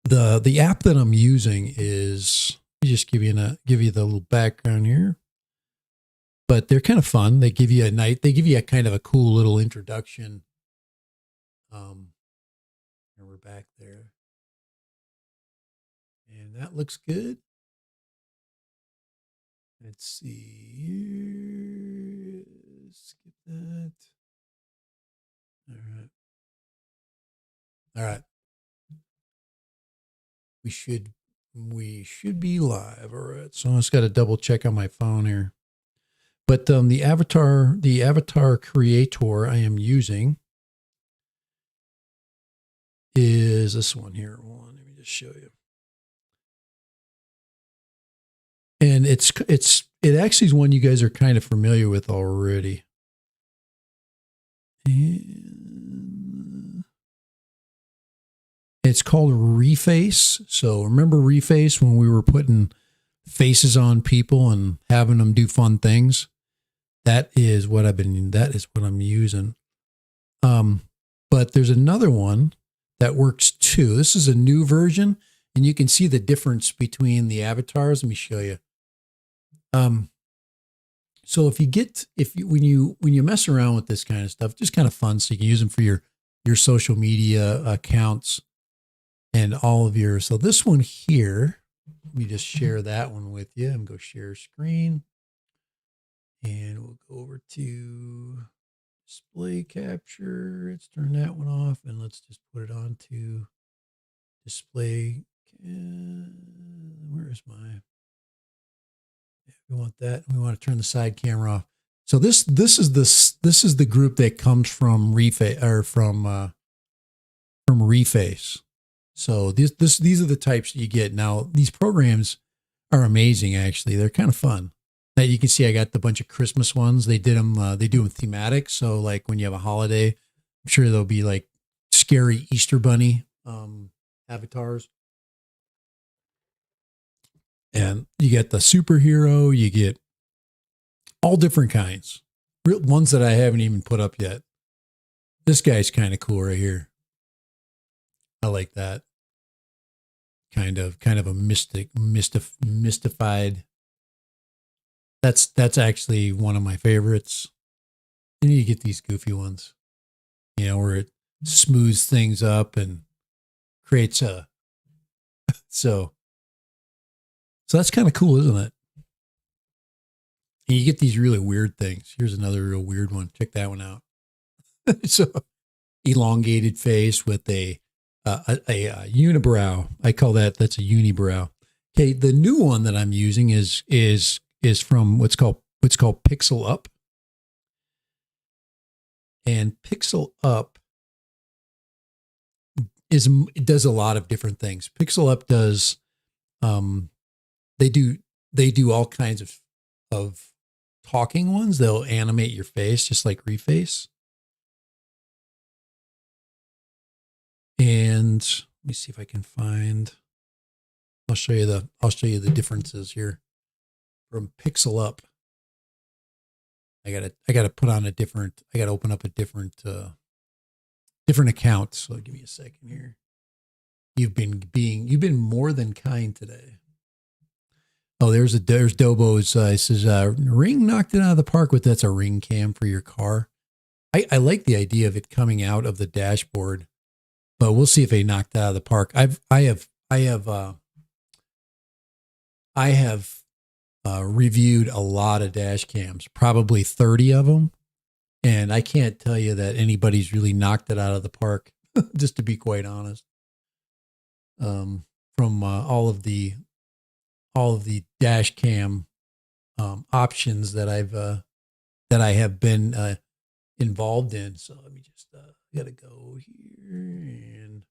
The app that I'm using is, let me just give you the little background here. But they're kind of fun. They give you a kind of a cool little introduction. And we're back there. And that looks good. Let's see here. Skip that. All right. All right. We should be live. All right. So I just got to double check on my phone here. But the avatar creator I am using is this one here. Hold on, let me just show you. And it actually is one you guys are kind of familiar with already. And it's called Reface. So remember Reface when we were putting faces on people and having them do fun things? That is what I'm using. But there's another one that works too. This is a new version, and you can see the difference between the avatars. Let me show you. So when you mess around with this kind of stuff, just kind of fun, so you can use them for your social media accounts and all of your. So this one here, let me just share that one with you. I'm going to share screen, and we'll go over to display capture. Let's turn that one off, and let's just put it on to display. Where is my? We want that. We want to turn the side camera off. So this is the group that comes from Reface or from Reface. So these are the types that you get. Now these programs are amazing. Actually, they're kind of fun. Now you can see I got the bunch of Christmas ones. They did them. They do them thematic. So like when you have a holiday, I'm sure there'll be like scary Easter bunny avatars. And you get the superhero, you get all different kinds. Real ones that I haven't even put up yet. This guy's kind of cool right here. I like that. Kind of a mystified. That's actually one of my favorites. And you get these goofy ones, where it smooths things up and creates a so that's kind of cool, isn't it? And you get these really weird things. Here's another real weird one. Check that one out. So elongated face with a unibrow. I call that's a unibrow. Okay, the new one that I'm using is from what's called Pixel Up. And Pixel Up it does a lot of different things. Pixel Up does they do all kinds of talking ones. They'll animate your face just like Reface. And let me see if I can find. I'll show you the differences here from Pixel Up. I gotta put on I gotta open up a different account. So give me a second here. You've been more than kind today. Oh, there's Dobo's. It says Ring knocked it out of the park with that's a Ring cam for your car. I like the idea of it coming out of the dashboard, but we'll see if they knocked it out of the park. I have reviewed a lot of dash cams, probably 30 of them, and I can't tell you that anybody's really knocked it out of the park. Just to be quite honest, from all of the dash cam options that I have been involved in. So let me just gotta go here, and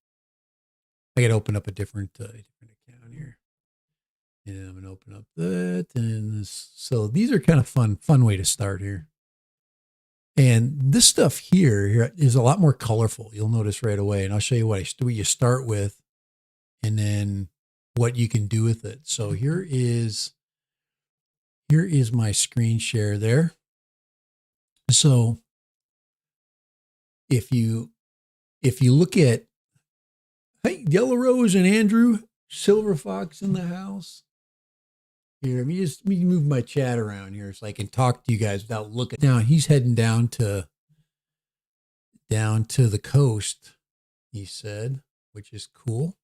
I gotta open up a different account here. And I'm gonna open up that, and so these are kind of fun way to start here. And this stuff here is a lot more colorful. You'll notice right away, and I'll show you what you start with, and then what you can do with it. So here is my screen share there. So if you look at, hey, Yellow Rose and Andrew Silver Fox in the house. Here, let me move my chat around here so I can talk to you guys without looking down. He's heading down to the coast, he said, which is cool.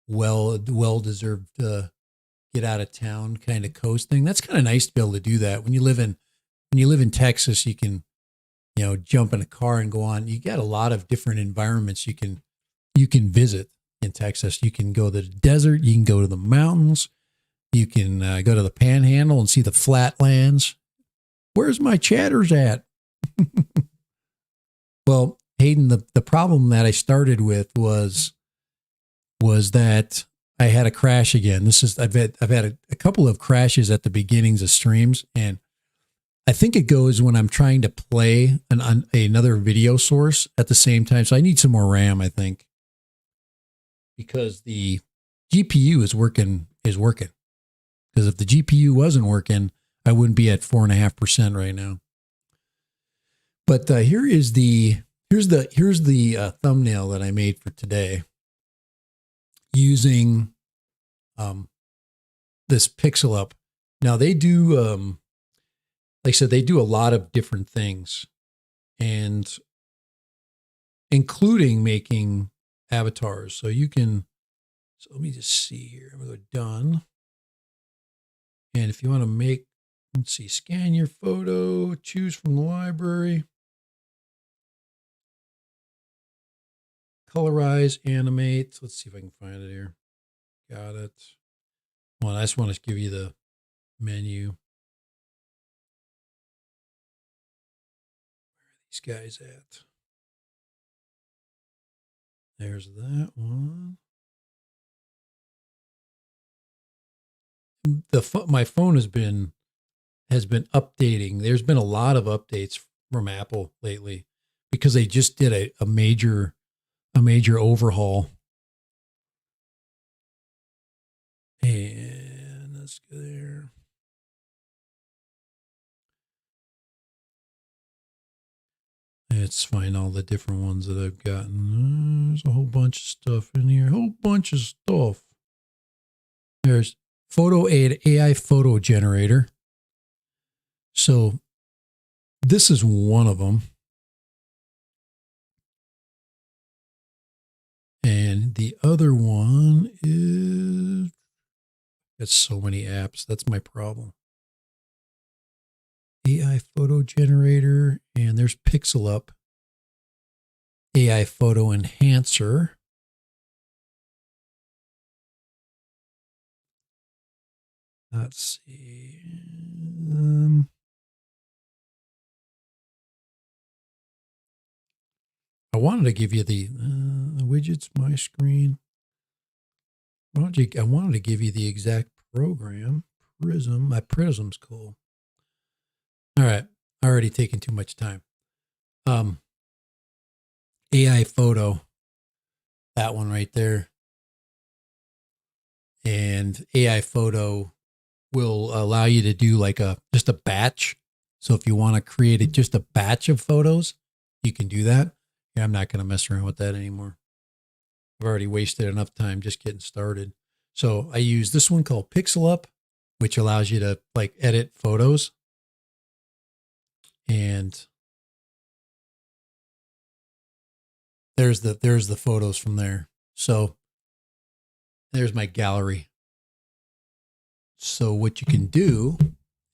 Well deserved get out of town kind of coast thing. That's kind of nice to be able to do that. When you live in Texas, you can, jump in a car and go on. You got a lot of different environments you can visit in Texas. You can go to the desert, you can go to the mountains, you can go to the Panhandle and see the flatlands. Where's my chatters at? Well, Hayden, the problem that I started with was that I had a crash again. I've had a couple of crashes at the beginnings of streams, and I think it goes when I'm trying to play another video source at the same time. So I need some more RAM, I think, because the GPU is working. Because if the GPU wasn't working, I wouldn't be at 4.5% right now. But here's the thumbnail that I made for today using this Pixel Up. Now they do, like I said, they do a lot of different things, and including making avatars. So let me just see here. I'm going to go done. And if you want to make, let's see, scan your photo, choose from the library, colorize, animate. Let's see if I can find it here. Got it. Well, I just want to give you the menu. Where are these guys at? There's that one. My phone has been updating. There's been a lot of updates from Apple lately because they just did a major overhaul. And let's go there. Let's find all the different ones that I've gotten. There's a whole bunch of stuff in here. There's AI photo generator. So this is one of them. And the other one is, it's so many apps. That's my problem. AI photo generator, and there's Pixel Up. AI photo enhancer. Let's see. I wanted to give you the widgets, my screen. I wanted to give you the exact program. Prism. My Prism's cool. All right. Already taking too much time. AI photo. That one right there. And AI photo will allow you to do like just a batch. So if you want to create just a batch of photos, you can do that. Yeah, I'm not going to mess around with that anymore. I've already wasted enough time just getting started. So I use this one called Pixel Up, which allows you to like edit photos. And there's the photos from there. So there's my gallery. So what you can do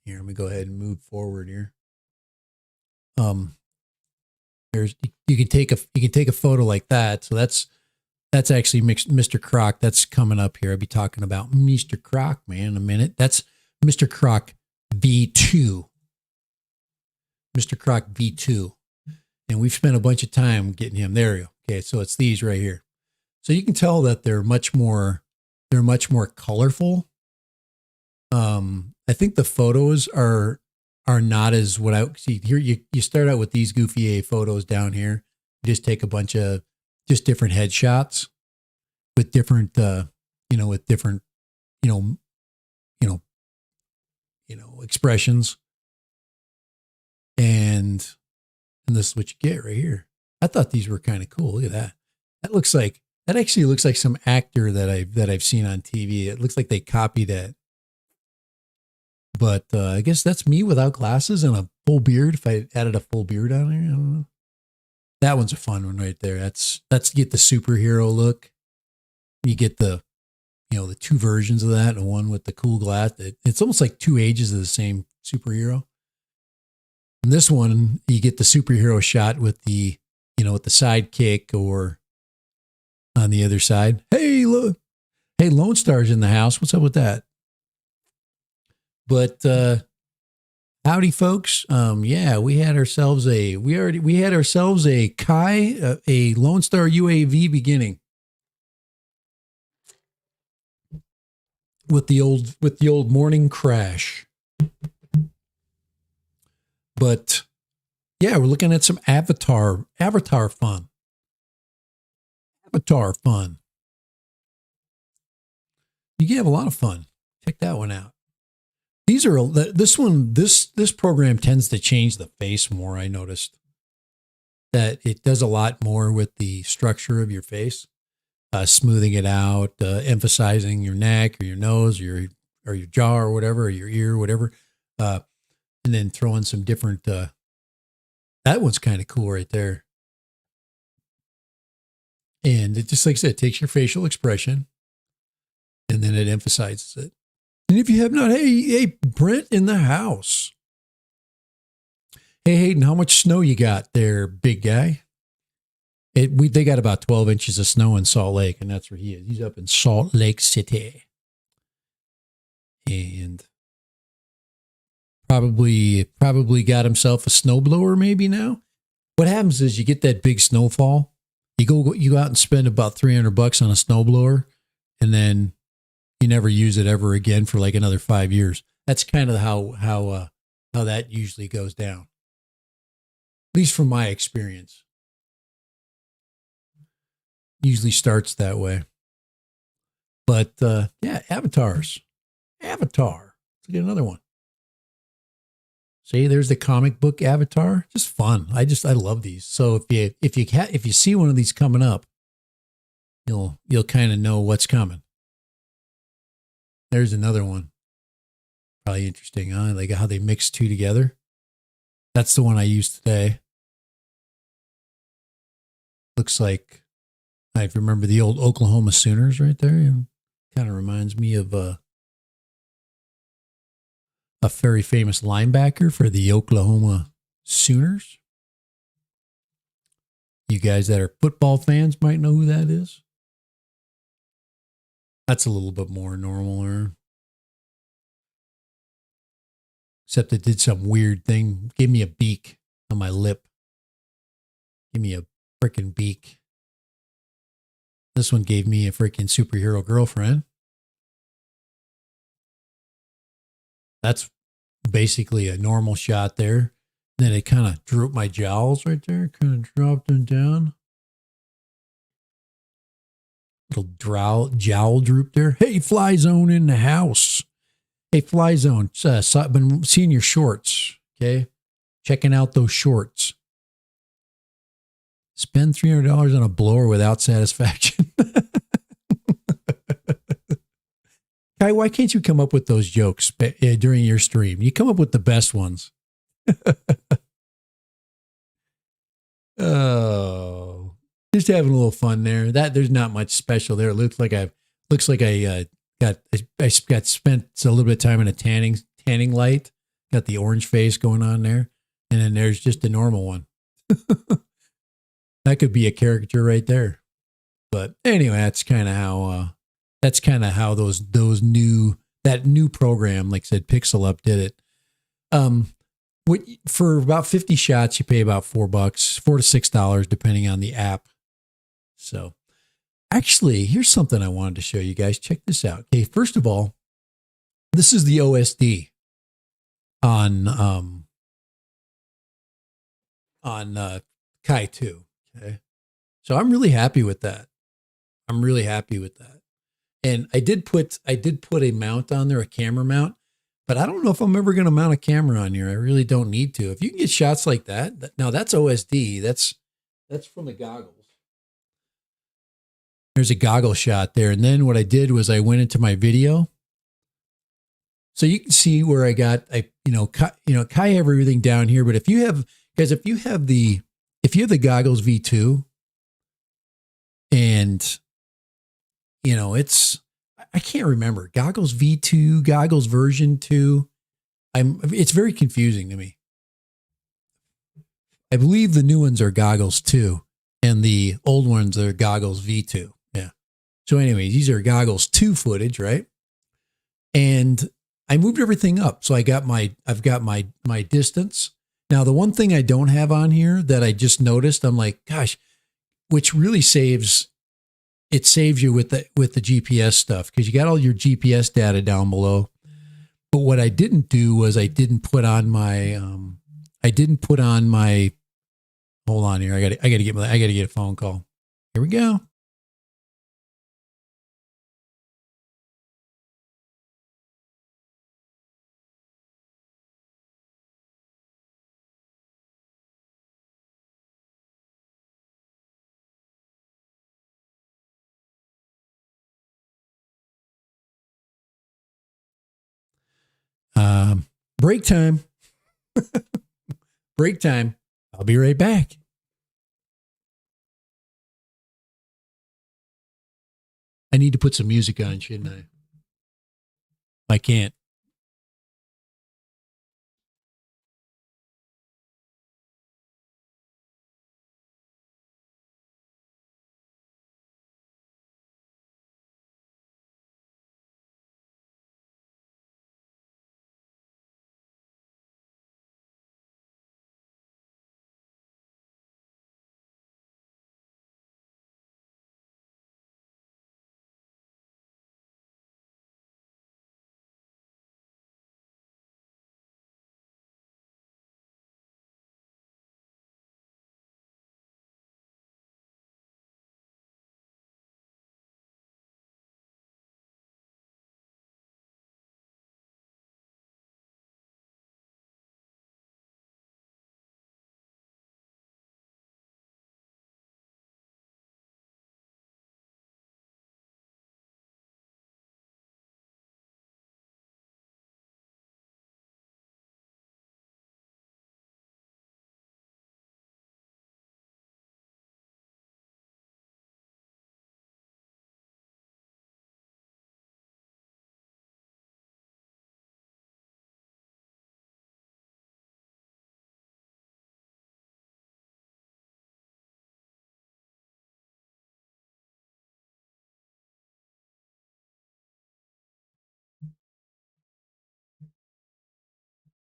here, let me go ahead and move forward here. You can take a photo like that. So that's actually Mr. Croc. That's coming up here. I'll be talking about Mr. Croc, man, in a minute. That's Mr. Croc V2. Mr. Croc V2. And we've spent a bunch of time getting him. There you go. Okay, so it's these right here. So you can tell that they're much more colorful. I think the photos are not as what I see here. You start out with these goofy photos down here. You just take a bunch of just different headshots with different, expressions. And this is what you get right here. I thought these were kind of cool. Look at that. That looks like That actually looks like some actor that I've seen on TV. It looks like they copied that. But I guess that's me without glasses and a full beard. If I added a full beard on there, I don't know. That one's a fun one right there. That's to get the superhero look. You get the the two versions of that, and one with the cool glass. It's almost like two ages of the same superhero. And this one, you get the superhero shot with the with the sidekick or on the other side. Hey, look. Hey, Lone Star's in the house. What's up with that? But howdy, folks. Yeah, we had ourselves a Kai, a Lone Star UAV beginning with the old morning crash. But yeah, we're looking at some Avatar fun. Avatar fun. You can have a lot of fun. Check that one out. These are this program tends to change the face more. I noticed that it does a lot more with the structure of your face, smoothing it out, emphasizing your neck or your nose or your jaw or whatever, or your ear, or whatever, and then throwing some different. That one's kind of cool right there, and it just like I said, it takes your facial expression, and then it emphasizes it. And if you have not, hey, Brent in the house. Hey, Hayden, how much snow you got there, big guy? They got about 12 inches of snow in Salt Lake, and that's where he is. He's up in Salt Lake City. And probably got himself a snowblower maybe now. What happens is you get that big snowfall. You go out and spend about $300 on a snowblower, and then you never use it ever again for like another 5 years. That's kind of how that usually goes down. At least from my experience. Usually starts that way. But yeah, avatars. Avatar. Let's get another one. See, there's the comic book Avatar. Just fun. I love these. So if you see one of these coming up, you'll kind of know what's coming. There's another one. Probably interesting, huh? Like how they mix two together. That's the one I used today. Looks like I remember the old Oklahoma Sooners right there. And kind of reminds me of a very famous linebacker for the Oklahoma Sooners. You guys that are football fans might know who that is. That's a little bit more normal, except it did some weird thing. Gave me a beak on my lip. Give me a freaking beak. This one gave me a freaking superhero girlfriend. That's basically a normal shot there. Then it kind of drooped my jowls right there. Kind of dropped them down. Little jowl droop there. Hey, Fly Zone in the house. Hey, Fly Zone. I've been seeing your shorts. Okay. Checking out those shorts. Spend $300 on a blower without satisfaction. Kai, why can't you come up with those jokes during your stream? You come up with the best ones. Oh, just having a little fun there. There's not much special there. It looks like I spent a little bit of time in a tanning light. Got the orange face going on there, and then there's just a normal one. That could be a caricature right there. But anyway, that's kind of how that new program, like I said, Pixel Up did it. For about 50 shots, you pay about $4, $4 to $6, depending on the app. So actually, here's something I wanted to show you guys. Check this out. Okay, first of all, this is the OSD on Kai 2. Okay. So I'm really happy with that. And I did put a mount on there, a camera mount, but I don't know if I'm ever going to mount a camera on here. I really don't need to. If you can get shots like that, now that's OSD. That's from the goggles. There's a goggle shot there. And then what I did was I went into my video. So you can see where I got, Kai have everything down here. But if you have the goggles V2 and, I can't remember goggles V2, goggles version 2. It's very confusing to me. I believe the new ones are goggles 2 and the old ones are goggles V2. Yeah. So anyway, these are goggles 2 footage, right? And I moved everything up. So I've got my distance. Now, the one thing I don't have on here that I just noticed, I'm like, gosh, which really saves you with the GPS stuff, because you got all your GPS data down below. But what I didn't do was I didn't put on my hold on here. I got to get a phone call. Here we go. Break time. Break time. I'll be right back. I need to put some music on, shouldn't I? I can't.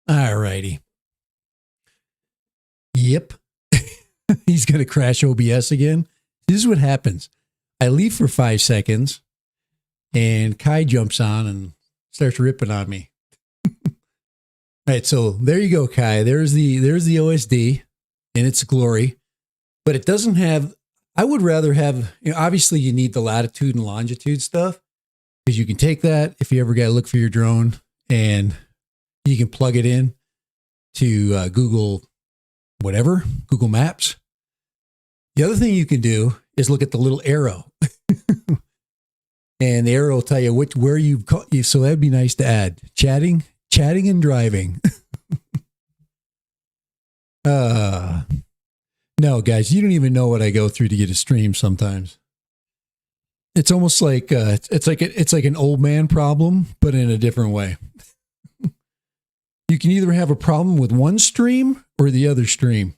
All righty. Yep. He's going to crash OBS again. This is what happens. I leave for 5 seconds and Kai jumps on and starts ripping on me. All right. So there you go, Kai. There's the OSD in its glory, but it doesn't have, I would rather have, obviously you need the latitude and longitude stuff, because you can take that if you ever got to look for your drone and you can plug it in to Google Maps. The other thing you can do is look at the little arrow, and the arrow will tell you where you've caught you. So that'd be nice to add chatting and driving. No, guys, you don't even know what I go through to get a stream sometimes. It's almost like it's like an old man problem, but in a different way. You can either have a problem with one stream or the other stream.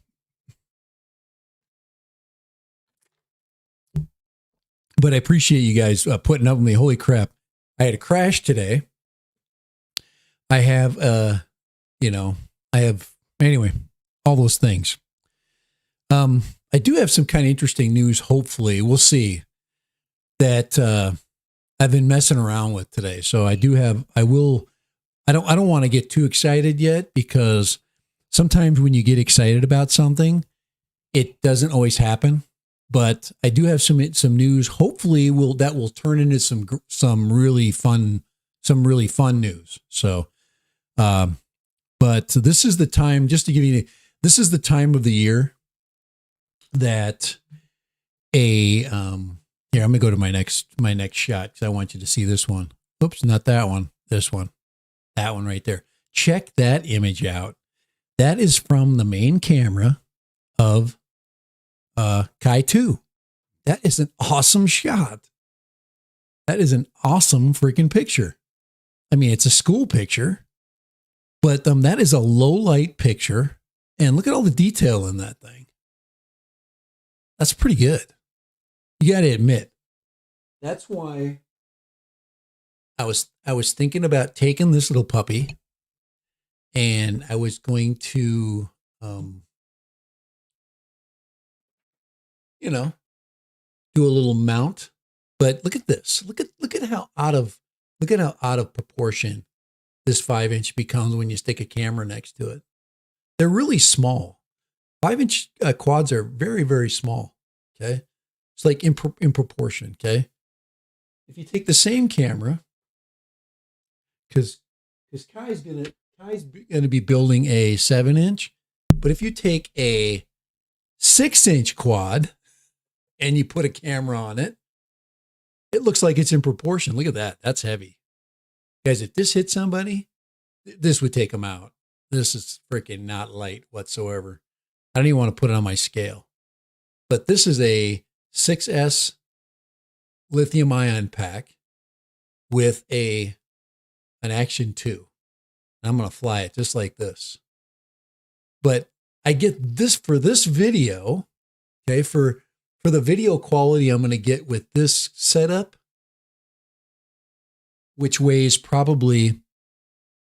But I appreciate you guys putting up with me. Holy crap. I had a crash today. I have, anyway, all those things. I do have some kind of interesting news. Hopefully we'll see that, I've been messing around with today. So I don't want to get too excited yet, because sometimes when you get excited about something, it doesn't always happen. But I do have some news. Hopefully that will turn into some really fun news. So, but this is the time, just to give you, this is the time of the year that a Here, I'm gonna go to my next shot because I want you to see this one. Oops, not that one. This one. That one right there. Check that image out. That is from the main camera of Kai 2. That is an awesome shot. That is an awesome freaking picture. I mean, it's a school picture, but that is a low light picture. And look at all the detail in that thing. That's pretty good. You got to admit. That's why I was thinking about taking this little puppy, and I was going to, do a little mount. But look at this. Look at how out of proportion this 5-inch becomes when you stick a camera next to it. They're really small. 5-inch quads are very, very small. Okay, it's like in proportion. Okay, if you take the same camera, because Kai's gonna be building a 7-inch, but if you take a 6-inch quad and you put a camera on it, it looks like it's in proportion. Look at that. That's heavy. Guys, if this hit somebody, this would take them out. This is freaking not light whatsoever. I don't even want to put it on my scale. But this is a 6S lithium ion pack with an Action 2. I'm going to fly it just like this. But I get this for this video, okay, for the video quality I'm going to get with this setup, which weighs probably,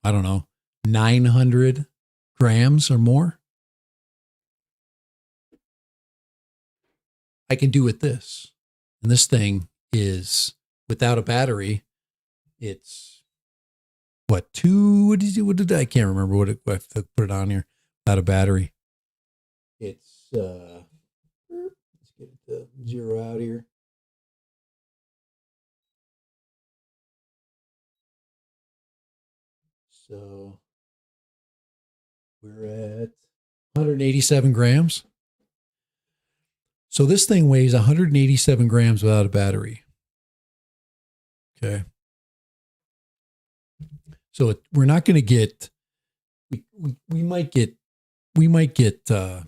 I don't know, 900 grams or more. I can do with this. And this thing is, without a battery, it's what I can't remember what I put it on here without a battery. It's, let's get the 0 out here. So we're at 187 grams. So this thing weighs 187 grams without a battery. Okay. So we're not going to get, we might get, so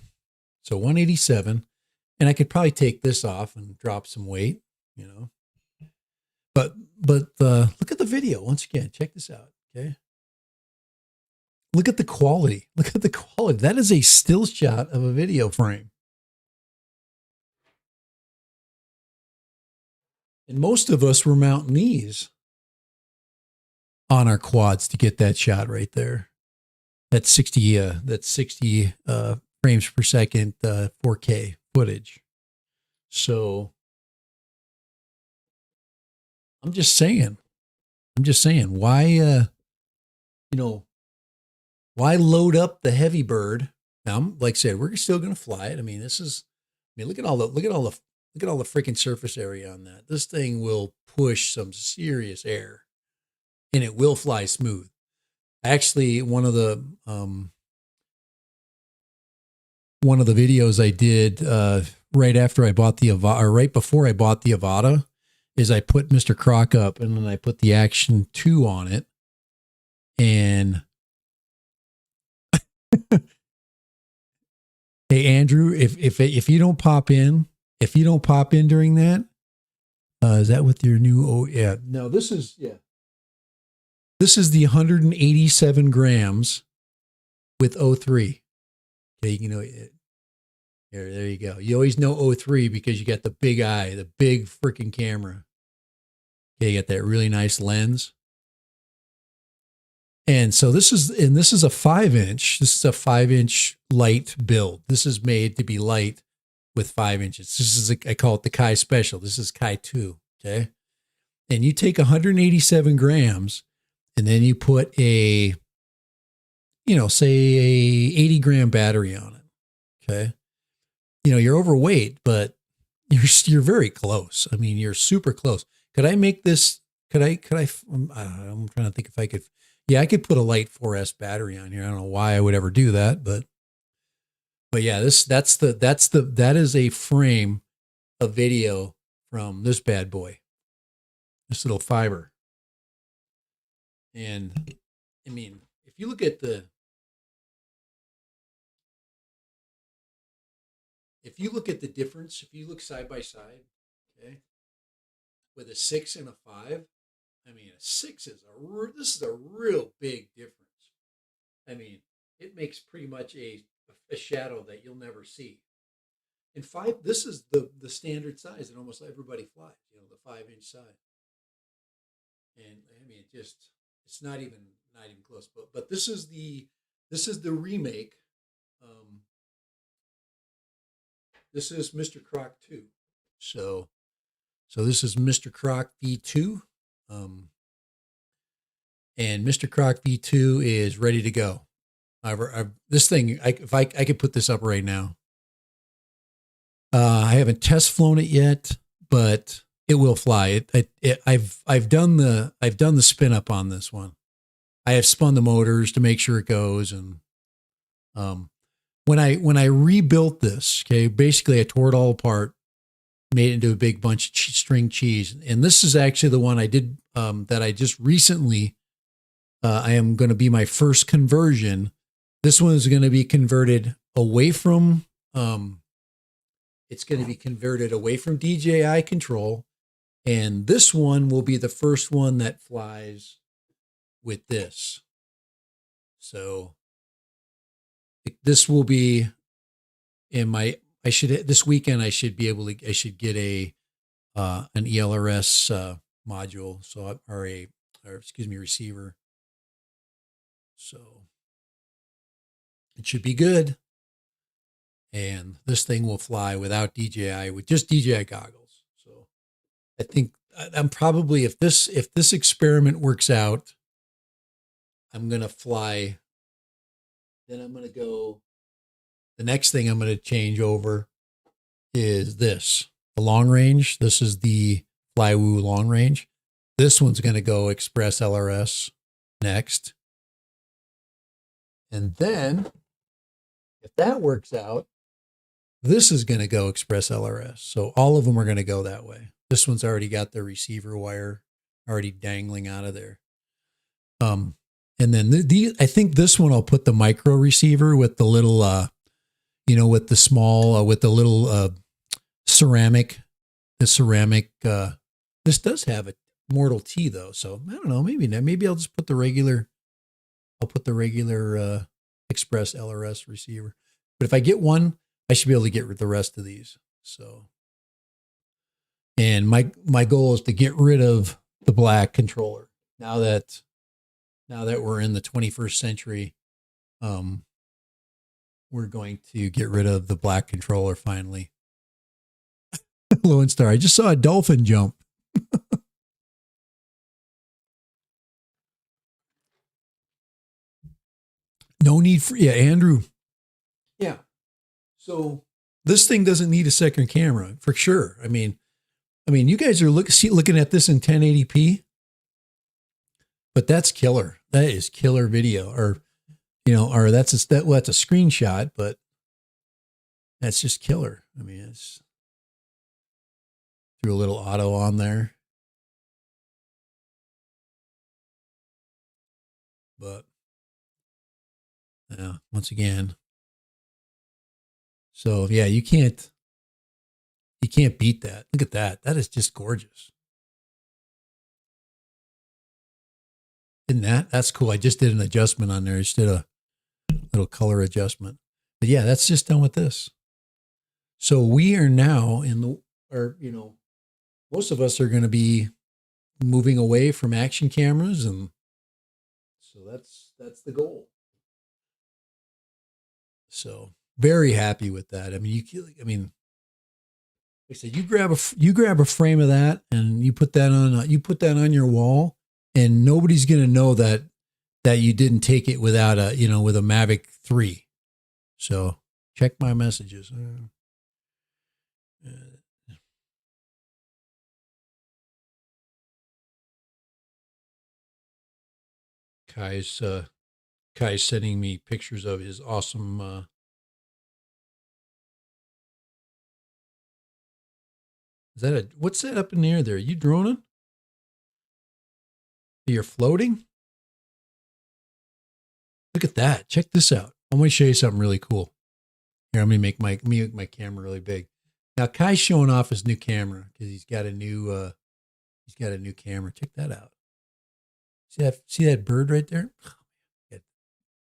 187, and I could probably take this off and drop some weight, but look at the video once again. Check this out. Okay. Look at the quality. Look at the quality. That is a still shot of a video frame. And most of us were mounting these on our quads to get that shot right there. That's 60 frames per second, 4K footage. So I'm just saying, why, why load up the heavy bird? Now, like I said, we're still going to fly it. I mean, look at all the freaking surface area on that. This thing will push some serious air, and it will fly smooth. Actually, one of the videos I did right after I bought the AVATA, or right before I bought the AVATA, is I put Mr. Croc up, and then I put the Action 2 on it, and hey Andrew, if you don't pop in during that, is that with your new? Oh yeah, no, this is the 187 grams with O3. Okay, there you go. You always know O3 because you got the big eye, the big freaking camera. Okay, you got that really nice lens. And so this is a 5-inch. This is a 5-inch light build. This is made to be light with 5 inches. This is I call it the Kai Special. This is Kai 2. Okay, and you take 187 grams, and then you put say a 80 gram battery on it. Okay, you're overweight, but you're very close. I mean, you're super close. Could I make this? Could I? I'm trying to think if I could. Yeah, I could put a light 4S battery on here. I don't know why I would ever do that, but yeah, that is a frame of video from this bad boy, this little fiber. And I mean, if you look at the difference, if you look side by side, okay, with a 6 and a 5, I mean, a 6 is this is a real big difference. I mean, it makes pretty much a shadow that you'll never see. And 5, this is the standard size, and almost everybody flies, the 5-inch size. And I mean, it's not even close. But this is the remake. This is Mr. Croc 2. So this is Mr. Croc V2. And Mr. Croc V2 is ready to go. This thing, if I could put this up right now. I haven't test flown it yet, but it will fly. I've done the spin up on this one. I have spun the motors to make sure it goes. And when I rebuilt this, okay, basically I tore it all apart, made it into a big bunch of string cheese. And this is actually the one I did that I just recently. I am going to be my first conversion. This one is going to be converted away from. It's going to be converted away from DJI control, and this one will be the first one that flies with this. So this will be in my. This weekend I should be able to. I should get an ELRS module, so receiver. So it should be good. And this thing will fly without DJI, with just DJI goggles. So I think I'm probably, if this experiment works out, I'm going to fly. Then I'm going to go. The next thing I'm going to change over is the long range. This is the Flywoo long range. This one's going to go Express LRS next. And then, if that works out, this is going to go Express LRS. So all of them are going to go that way. This one's already got the receiver wire already dangling out of there. And then I think this one I'll put the micro receiver with the little, with the small, with the little ceramic. This does have a Mortal T though. So I don't know. Maybe I'll just put the regular. I'll put the regular Express LRS receiver. But if I get one, I should be able to get the rest of these. So, and my goal is to get rid of the black controller. Now that we're in the 21st century, we're going to get rid of the black controller finally. Lone Star, I just saw a dolphin jump. No need for, Andrew. Yeah. So this thing doesn't need a second camera for sure. I mean, you guys are looking at this in 1080p, but that's killer. That is killer video, or that's a screenshot, but that's just killer. I mean, it's threw a little auto on there, but yeah, once again. So yeah, you can't beat that. Look at that. That is just gorgeous. Isn't that's cool. I just did an adjustment on there. I just did a little color adjustment. But yeah, that's just done with this. So we are now most of us are going to be moving away from action cameras, and so that's the goal. So very happy with that. I mean, like I said, you grab a frame of that and you put that on your wall, and nobody's going to know that you didn't take it without with a Mavic 3. So check my messages. Kai's sending me pictures of his awesome Is that what's that up in the air there? Are you droning? You're floating? Look at that. Check this out. I'm going to show you something really cool. Here, I'm going to make my camera really big. Now Kai's showing off his new camera because he's got a new camera. Check that out. See that bird right there? Got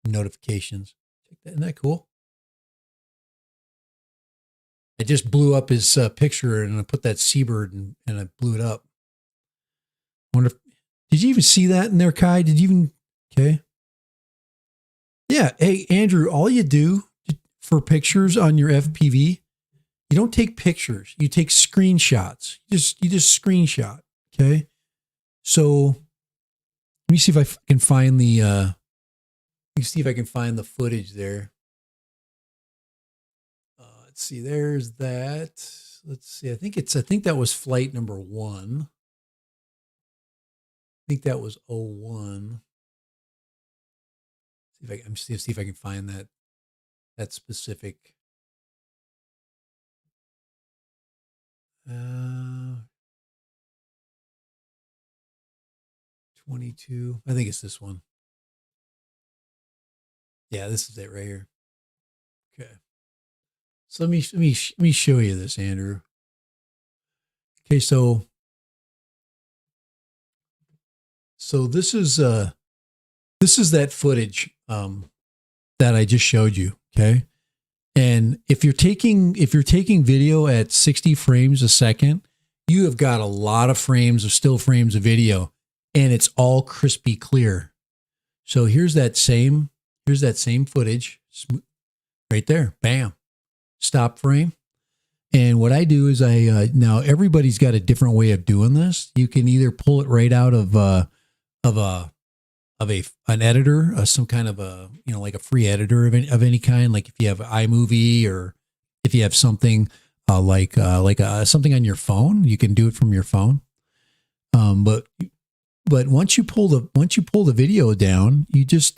notifications. Check that. Isn't that cool? I just blew up his picture and I put that seabird and I blew it up. Did you even see that in there, Kai? Did you even? Okay. Yeah. Hey, Andrew, all you do for pictures on your FPV, you don't take pictures. You take screenshots. You just screenshot. Okay. So let me see if I can find the, let me see if I can find the footage there. Let's see. There's that. Let's see. I think that was flight number 1. I think that was 01. See if I can find that specific. 22. I think it's this one. Yeah, this is it right here. Okay. So let me show you this, Andrew. Okay, so this is that footage that I just showed you. Okay. And if you're taking video at 60 frames a second, you have got a lot of still frames of video, and it's all crispy clear. So here's that same footage right there. Bam. Stop frame. And what I do is now everybody's got a different way of doing this. You can either pull it right out of an editor, some kind of like a free editor of any kind. Like if you have iMovie or if you have something like something on your phone, you can do it from your phone. But once you pull the video down, you just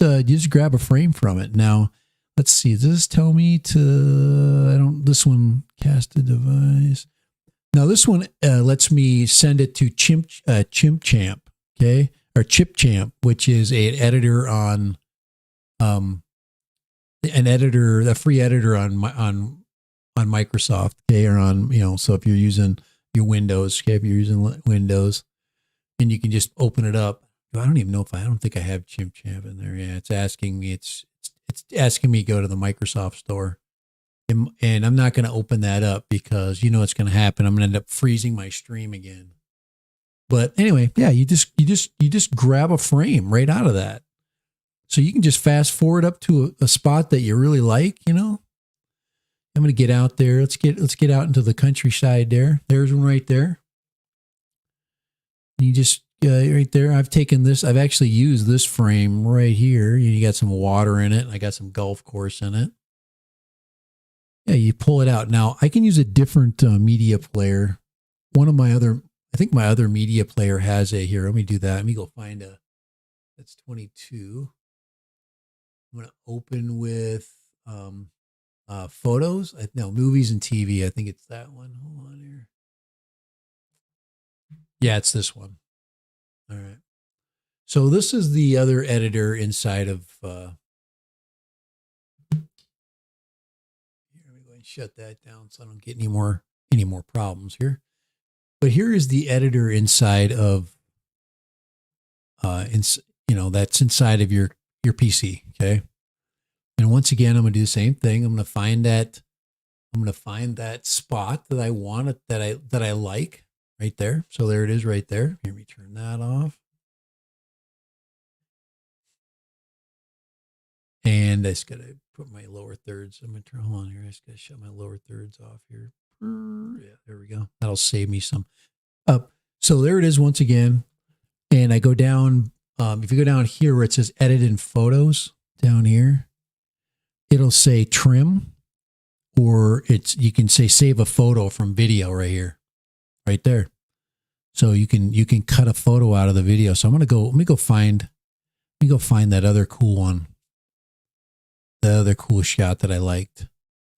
grab a frame from it. Now, let's see. Does this tell me this one cast a device? Now this one lets me send it to ChipChamp, okay, or ChipChamp, which is an editor on, a free editor on Microsoft, okay, or on so if you're using your Windows, okay, if you're using Windows, and you can just open it up. I don't think I have ChipChamp in there. Yeah, it's asking me to go to the Microsoft store. And I'm not going to open that up because what's going to happen. I'm going to end up freezing my stream again. But anyway, yeah, you just grab a frame right out of that. So you can just fast forward up to a spot that you really like, I'm going to get out there. Let's get out into the countryside there. There's one right there. And you just right there. I've actually used this frame right here. You got some water in it. And I got some golf course in it. Yeah, you pull it out. Now I can use a different media player. I think my other media player has a here. Let me do that. Let me go find that's 22. I'm going to open with photos. No, movies and TV. I think it's that one. Hold on here. Yeah, it's this one. All right. So this is the other editor inside of here we go and shut that down so I don't get any more problems here. But here is the editor inside of that's inside of your PC, okay? And once again, I'm going to do the same thing. I'm going to find that spot that I want that I like right there. So there it is right there. Here, let me turn that off. And I just got to put my lower thirds. I'm going to hold on here. I just got to shut my lower thirds off here. Yeah, there we go. That'll save me some. So there it is once again. And I go down. If you go down here where it says edit in photos down here, it'll say trim, or you can say save a photo from video right here, right there. So you can cut a photo out of the video. So let me go find that other cool one. The other cool shot that I liked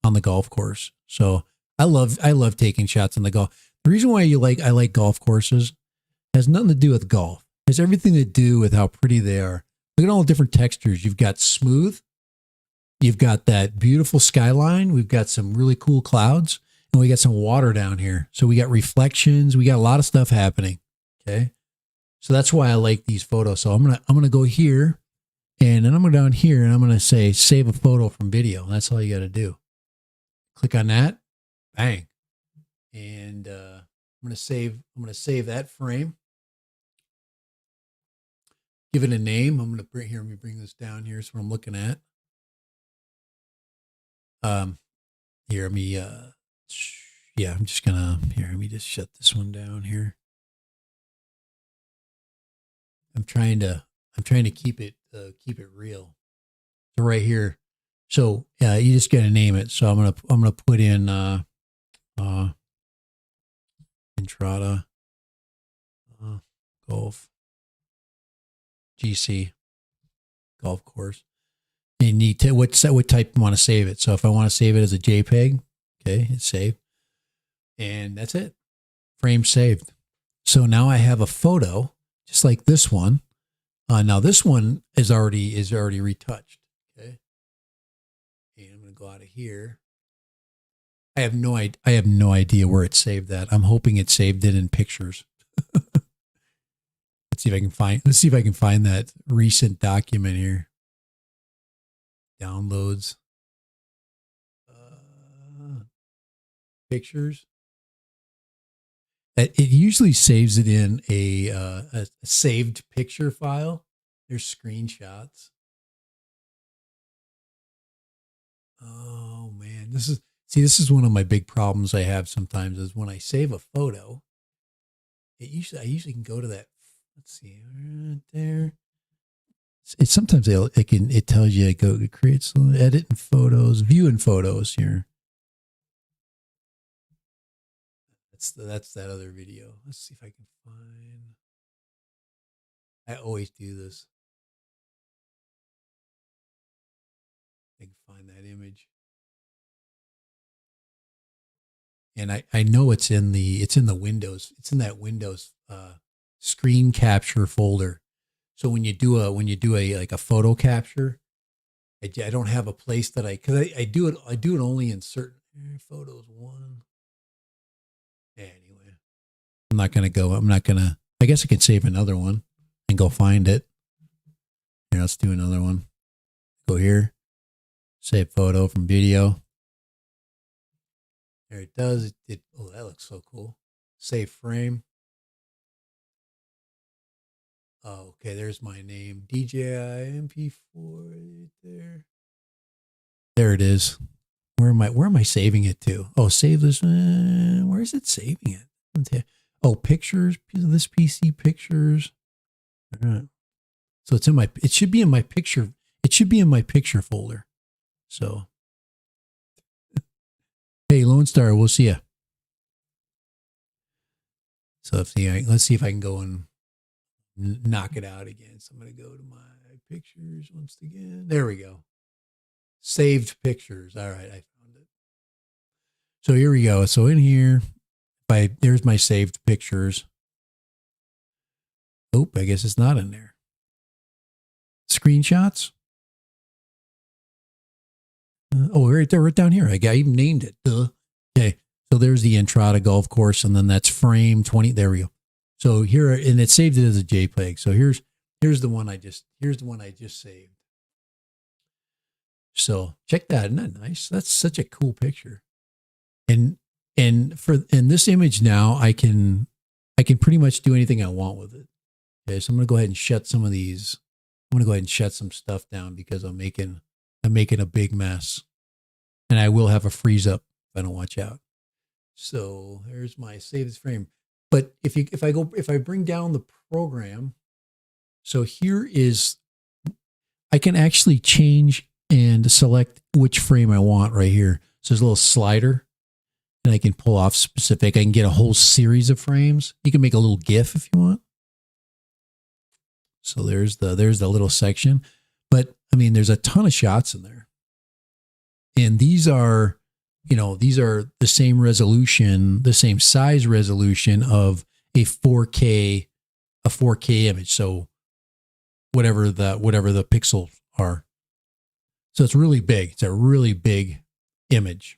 on the golf course. So I love taking shots on the golf. The reason why I like golf courses has nothing to do with golf. It has everything to do with how pretty they are. Look at all the different textures. You've got smooth. You've got that beautiful skyline. We've got some really cool clouds, and we got some water down here. So we got reflections. We got a lot of stuff happening. Okay. So that's why I like these photos. So I'm gonna go here, and then I'm gonna go down here, and I'm gonna say save a photo from video. That's all you got to do. Click on that, bang, and I'm gonna save that frame. Give it a name. I'm gonna bring here. Let me bring this down here. That's what I'm looking at. Here, let me yeah, I'm just gonna here. Let me just shut this one down here. I'm trying to keep it real. So right here. So you just gotta name it. So I'm gonna put in Entrada Golf GC golf course. You need to what type you want to save it. So if I want to save it as a JPEG, okay, it's saved, and that's it. Frame saved. So now I have a photo just like this one. Now this one is already retouched. Okay, and I'm gonna go out of here. I have no idea where it saved that. I'm hoping it saved it in pictures. Let's see if I can find that recent document here. Downloads, pictures. It usually saves it in a saved picture file. There's screenshots. Oh man, this is one of my big problems I have sometimes is when I save a photo. I usually can go to that. Let's see right there. It's sometimes it tells you go create some edit in photos, view in photos here. That's that other video. Let's see if I can find. I always do this. I can find that image, and I know it's in the Windows. It's in that Windows screen capture folder. So when you do a like a photo capture, I don't have a place that I do it only in certain photos. One. Anyway, I guess I could save another one and go find it. Here, let's do another one. Go here, save photo from video. There it does. Oh, that looks so cool. Save frame. Oh, okay, there's my name, DJI MP4 right there. There it is. Where am I saving it to? Oh, save this. Where is it saving it? Oh, pictures. This PC pictures. All right. So it should be in my picture. It should be in my picture folder. So, hey, Lone Star, we'll see ya. So let's see if I can go and knock it out again. So I'm going to go to my pictures once again. There we go. Saved pictures. All right, I found it. So here we go. So in here, there's my saved pictures. Oh, I guess it's not in there. Screenshots. Right there, right down here. I even named it. Okay, so there's the Entrada golf course, and then that's frame 20. There we go. So here, and it saved it as a JPEG. So here's the one I just saved. So check that. Isn't that nice? That's such a cool picture. And this image now, I can pretty much do anything I want with it. Okay, so I'm gonna go ahead and shut some of these. I'm gonna go ahead and shut some stuff down because I'm making a big mess, and I will have a freeze up if I don't watch out. So there's my save this frame. But if I bring down the program, so here is, I can actually change and select which frame I want right here. So there's a little slider, and I can pull off specific. I can get a whole series of frames. You can make a little GIF if you want. So there's the little section, but I mean, there's a ton of shots in there, and these are these are the same resolution, the same size resolution of a 4K image. So whatever the pixels are. So it's really big. It's a really big image.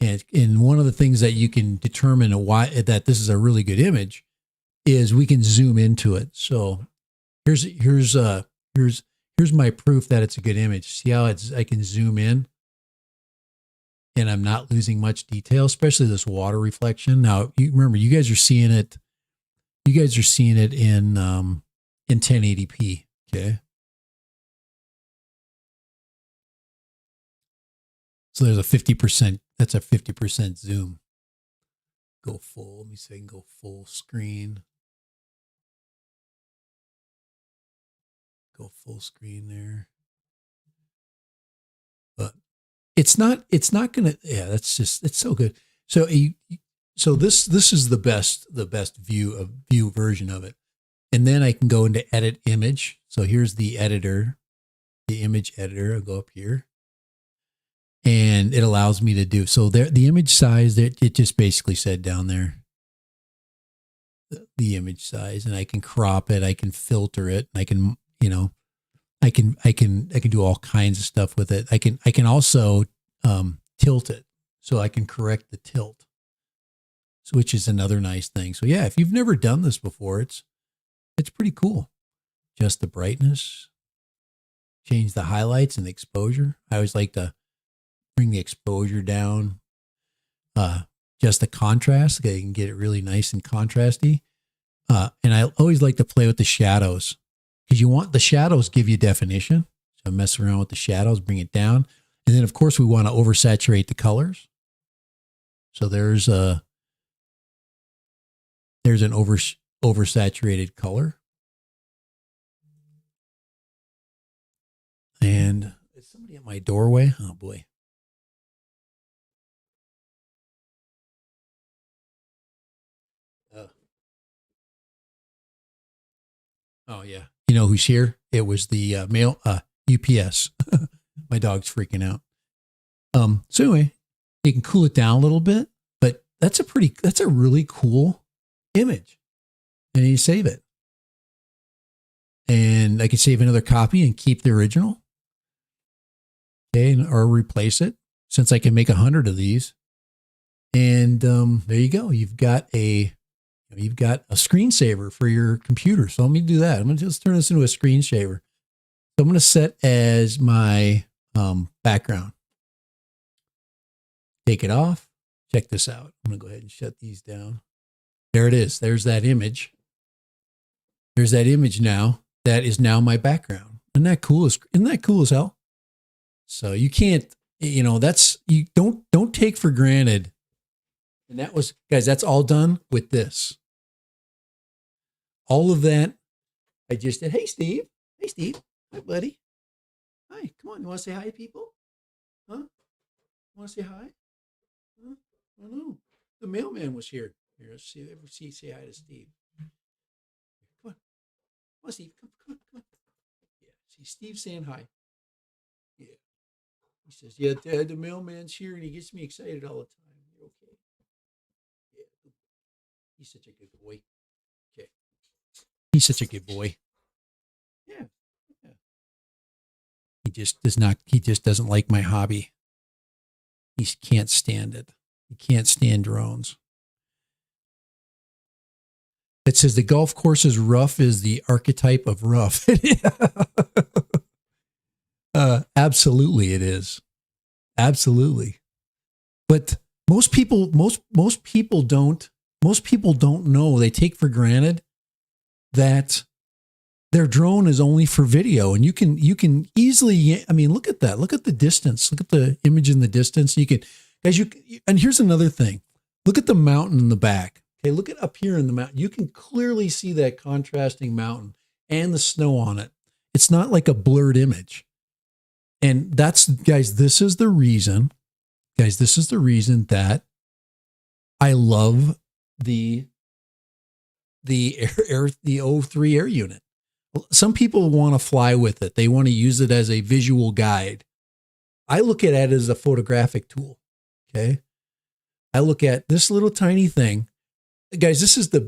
And one of the things that you can determine why that this is a really good image is we can zoom into it. So here's my proof that it's a good image. See how I can zoom in and I'm not losing much detail, especially this water reflection. Now, you remember, you guys are seeing it in 1080p, okay? So there's a 50%, that's a 50% zoom. Go full, let me see if I can go full screen. Go full screen there. But it's not gonna, yeah, it's so good. So this is the best view version of it. And then I can go into edit image. So here's the editor, the image editor. I'll go up here. And it allows me to do, so there, the image size, it just basically said down there, the image size, and I can crop it, I can filter it, I can, I can do all kinds of stuff with it. I can also tilt it, so I can correct the tilt, which is another nice thing. So yeah, if you've never done this before, it's pretty cool. Adjust the brightness, change the highlights and the exposure. I always like to bring the exposure down, just the contrast. You can get it really nice and contrasty. And I always like to play with the shadows, because you want the shadows give you definition. So mess around with the shadows, bring it down. And then of course we want to oversaturate the colors. So there's an oversaturated color. And is somebody at my doorway? Oh boy. Oh yeah. You know who's here? It was the mail UPS. My dog's freaking out. So anyway, you can cool it down a little bit, but that's a really cool image. And you save it. And I can save another copy and keep the original. Okay, or replace it, since I can make 100 of these. And there you go. You've got a screensaver for your computer. So let me do that. I'm going to just turn this into a screensaver. So I'm going to set as my background. Take it off. Check this out. I'm going to go ahead and shut these down. There it is. There's that image. There's that image now. That is now my background. Isn't that cool as hell? So you can't, you don't take for granted. And that was, guys, that's all done with this. All of that I just did. Hey, Steve. Hey, Steve. Hi, buddy. Hi. Come on. You want to say hi to people? Huh? You want to say hi? Huh? I don't know. The mailman was here. Here, let's see, say hi to Steve. Come on. Come on, Steve. Come on. Yeah. See, Steve saying hi. Yeah. He says, yeah, Dad, the mailman's here and he gets me excited all the time. You're okay. Yeah. He's such a good boy. Okay. He's such a good boy. Yeah. Yeah. He just doesn't like my hobby. He can't stand it. He can't stand drones. It says the golf course is rough is the archetype of rough. Absolutely it is. Absolutely. But most people don't know. They take for granted that their drone is only for video, and you can easily, I mean, look at that. Look at the distance. Look at the image in the distance. And here's another thing. Look at the mountain in the back. Okay, look at up here in the mountain. You can clearly see that contrasting mountain and the snow on it. It's not like a blurred image. And that's, guys, this is the reason that I love the O3 air unit. Some people want to fly with it. They want to use it as a visual guide. I look at it as a photographic tool. Okay. I look at this little tiny thing. Guys, this is the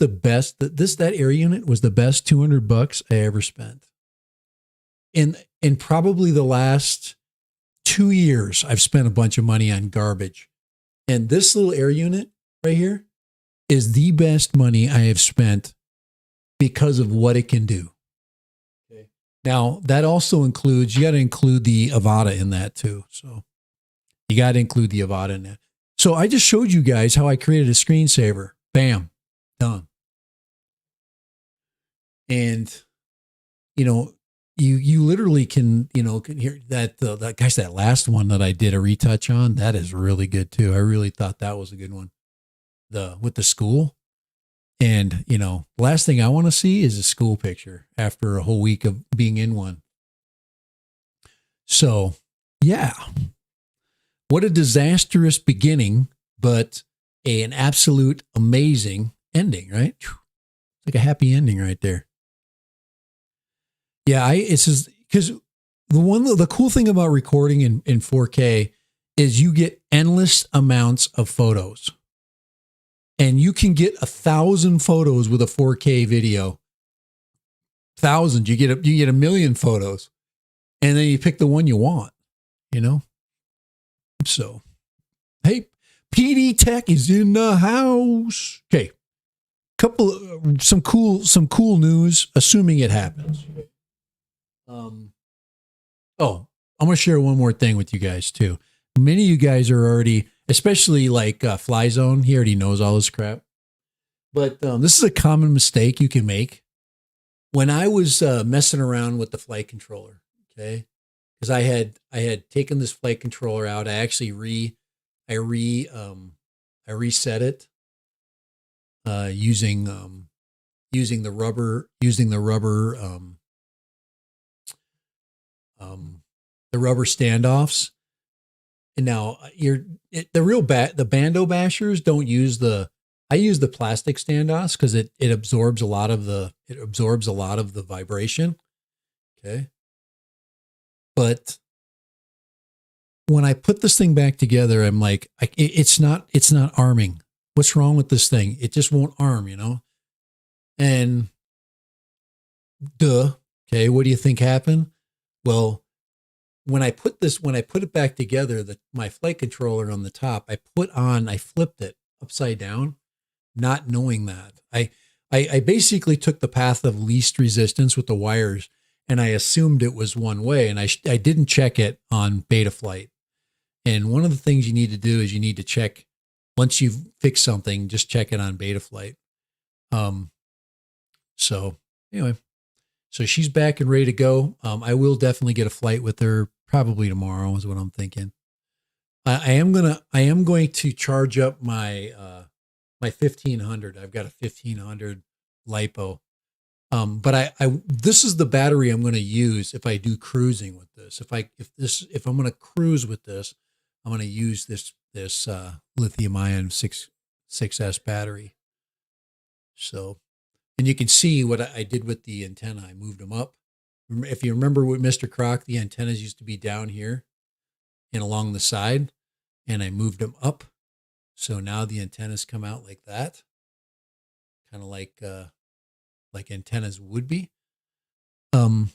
best that air unit was the best $200 I ever spent. In probably the last 2 years, I've spent a bunch of money on garbage. And this little air unit right here is the best money I have spent because of what it can do. Okay. Now, that also includes, you got to include the AVATA in that too. So you got to include the AVATA in that. So I just showed you guys how I created a screensaver. Bam, done. And, you know, you literally can hear that, that last one that I did a retouch on, that is really good too. I really thought that was a good one. With the school. And, last thing I want to see is a school picture after a whole week of being in one. So, yeah. What a disastrous beginning, but an absolute amazing ending, right? It's like a happy ending right there. Yeah, it's just because the cool thing about recording in 4K is you get endless amounts of photos. And you can get 1,000 photos with a 4K video. Thousands, you get a million photos, and then you pick the one you want. So, hey, PD Tech is in the house. Okay, some cool news, assuming it happens. I'm gonna share one more thing with you guys too. Many of you guys are already, especially like Fly Zone, he already knows all this crap. But this is a common mistake you can make. When I was messing around with the flight controller, okay, because I had taken this flight controller out, I actually reset it using the rubber standoffs. And now the Bando bashers don't use I use the plastic standoffs because it absorbs a lot of the vibration. Okay. But when I put this thing back together, I'm like, it's not arming. What's wrong with this thing? It just won't arm, And okay, what do you think happened? Well, when I put it back together, my flight controller on the top, I flipped it upside down, not knowing that. I basically took the path of least resistance with the wires, and I assumed it was one way, and I didn't check it on Betaflight. And one of the things you need to do is you need to check, once you've fixed something, just check it on Betaflight. So anyway. So she's back and ready to go. I will definitely get a flight with her probably tomorrow is what I'm thinking. I am going to charge up my 1500. I've got a 1500 LiPo. But this is the battery I'm going to use if I do cruising with this. If I'm going to cruise with this, I'm going to use this lithium ion 6S battery. So, and you can see what I did with the antenna. I moved them up. If you remember with Mr. Croc, the antennas used to be down here and along the side, and I moved them up. So now the antennas come out like that, kind of like antennas would be. The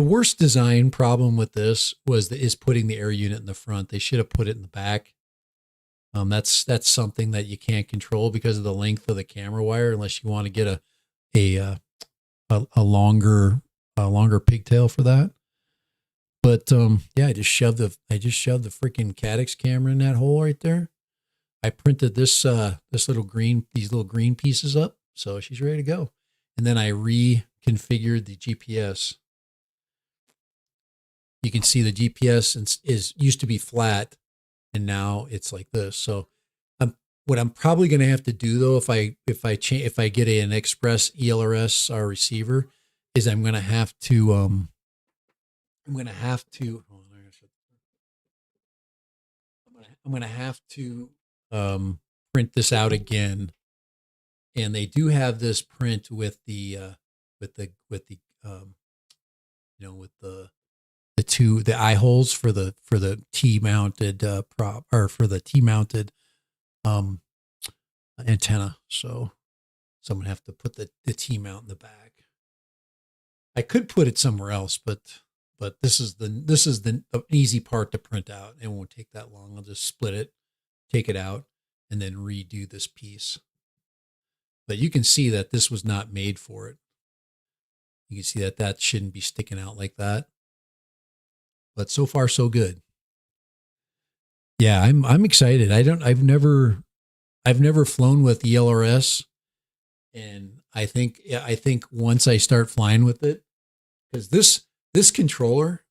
worst design problem with this is putting the air unit in the front. They should have put it in the back. That's something that you can't control because of the length of the camera wire, unless you want to get a longer pigtail for that. But yeah, I just shoved the freaking Caddx camera in that hole right there. I printed these little green pieces up, so she's ready to go. And then I reconfigured the GPS. You can see the GPS used to be flat, and now it's like this. So what I'm probably going to have to do though, if I get an Express ELRS receiver, is I'm going to have to print this out again. And they do have this print with the the eye holes for the T mounted prop, or for the T mounted antenna. So someone have to put the T mount in the back. I could put it somewhere else, but this is the easy part to print out. It won't take that long. I'll just split it, take it out, and then redo this piece. But you can see that this was not made for it. You can see that shouldn't be sticking out like that. But so far, so good. Yeah, I'm excited. I've never flown with ELRS, and I think once I start flying with it, because this controller,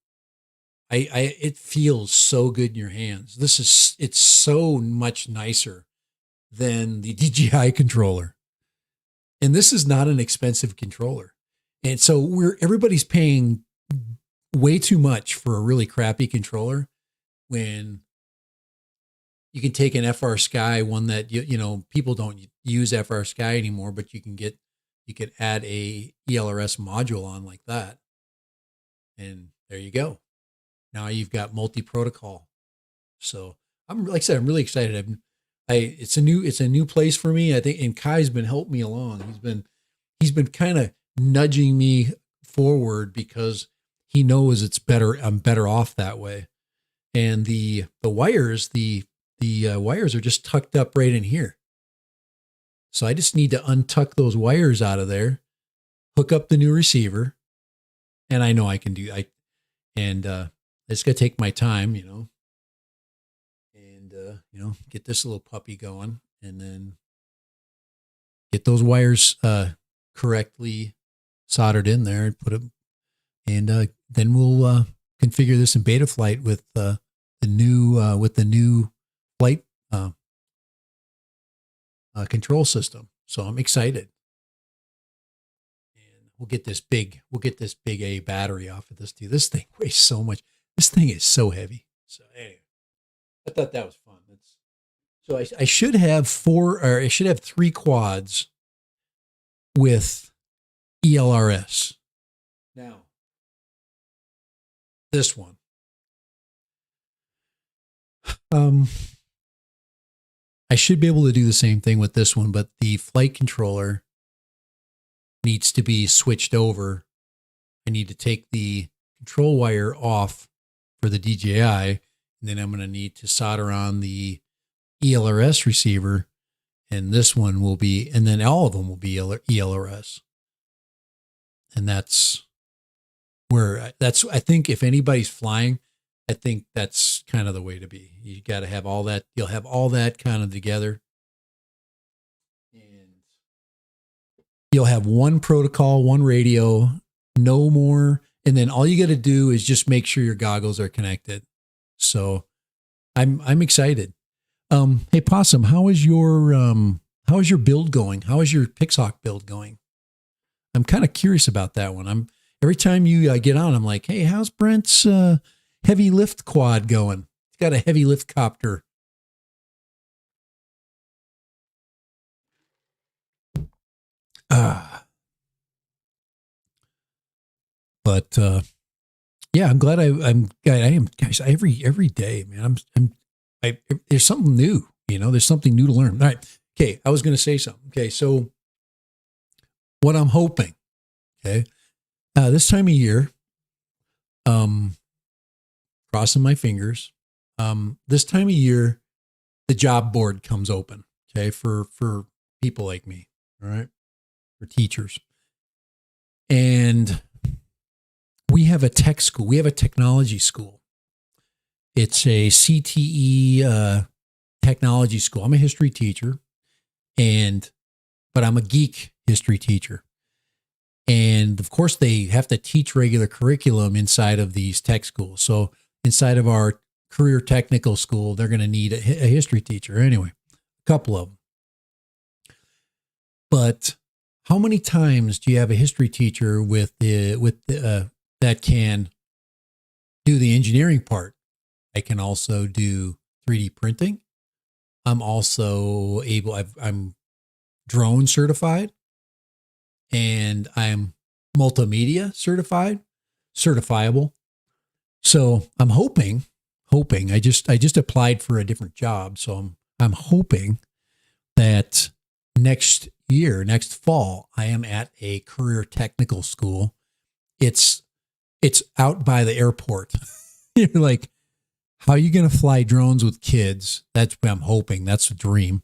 it feels so good in your hands. It's so much nicer than the DJI controller. And this is not an expensive controller. And so everybody's paying way too much for a really crappy controller when you can take an FR Sky, one that people don't use FR Sky anymore, but you could add a ELRS module on like that. And there you go. Now you've got multi-protocol. So like I said, I'm really excited. It's a new place for me, I think, and Kai's been helping me along. He's been kind of nudging me forward because he knows it's better. I'm better off that way. And the wires, the wires are just tucked up right in here. So I just need to untuck those wires out of there, hook up the new receiver, and I know I can do. It's gonna take my time, and get this little puppy going, and then get those wires correctly soldered in there and put them, and then we'll configure this in beta flight with the new flight control system. So I'm excited, and we'll get this big A battery off of this too. This thing weighs so much. This thing is so heavy. So anyway, I thought that was fun. So I should have 3 quads with ELRS. Now, this one. I should be able to do the same thing with this one, but the flight controller needs to be switched over. I need to take the control wire off for the DJI, and then I'm going to need to solder on the ELRS receiver, and this one will be, and then all of them will be ELRS. And that's I think if anybody's flying, I think that's kind of the way to be. You got to have all that. You'll have all that kind of together, and you'll have one protocol, one radio, no more. And then all you got to do is just make sure your goggles are connected. So I'm excited. Hey Possum, how is your build going? How is your Pixhawk build going? I'm kind of curious about that one. Every time you get on, I'm like, hey, how's Brent's heavy lift quad going? He's got a heavy lift copter. But yeah, I'm glad I am, guys, every day, man. There's something new, there's something new to learn. All right. Okay. I was going to say something. Okay. So what I'm hoping, okay, this time of year, crossing my fingers, this time of year, the job board comes open, okay, for people like me, all right, for teachers. And we have a tech school. We have a technology school. It's a CTE technology school. I'm a history teacher, but I'm a geek history teacher. And of course, they have to teach regular curriculum inside of these tech schools. So inside of our career technical school, they're going to need a history teacher. Anyway, a couple of them. But how many times do you have a history teacher that can do the engineering part? I can also do 3D printing. I'm also I'm drone certified, and I'm multimedia certifiable. So I'm hoping, I just applied for a different job. So I'm hoping that next year, next fall, I am at a career technical school. It's out by the airport. You're like, how are you going to fly drones with kids? That's what I'm hoping. That's a dream.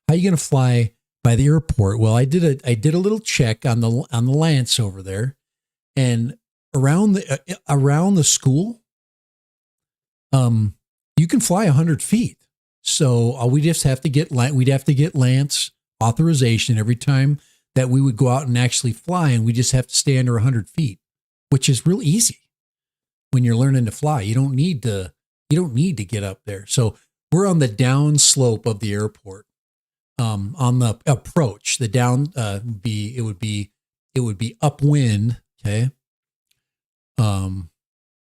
How are you going to fly by the airport? Well, I did a little check on the Lance over there, and around the school, you can fly 100 feet. So we'd have to get Lance authorization every time that we would go out and actually fly, and we just have to stay under 100 feet, which is real easy when you're learning to fly. You don't need to get up there. So we're on the down slope of the airport. On the approach, the down it would be upwind, okay.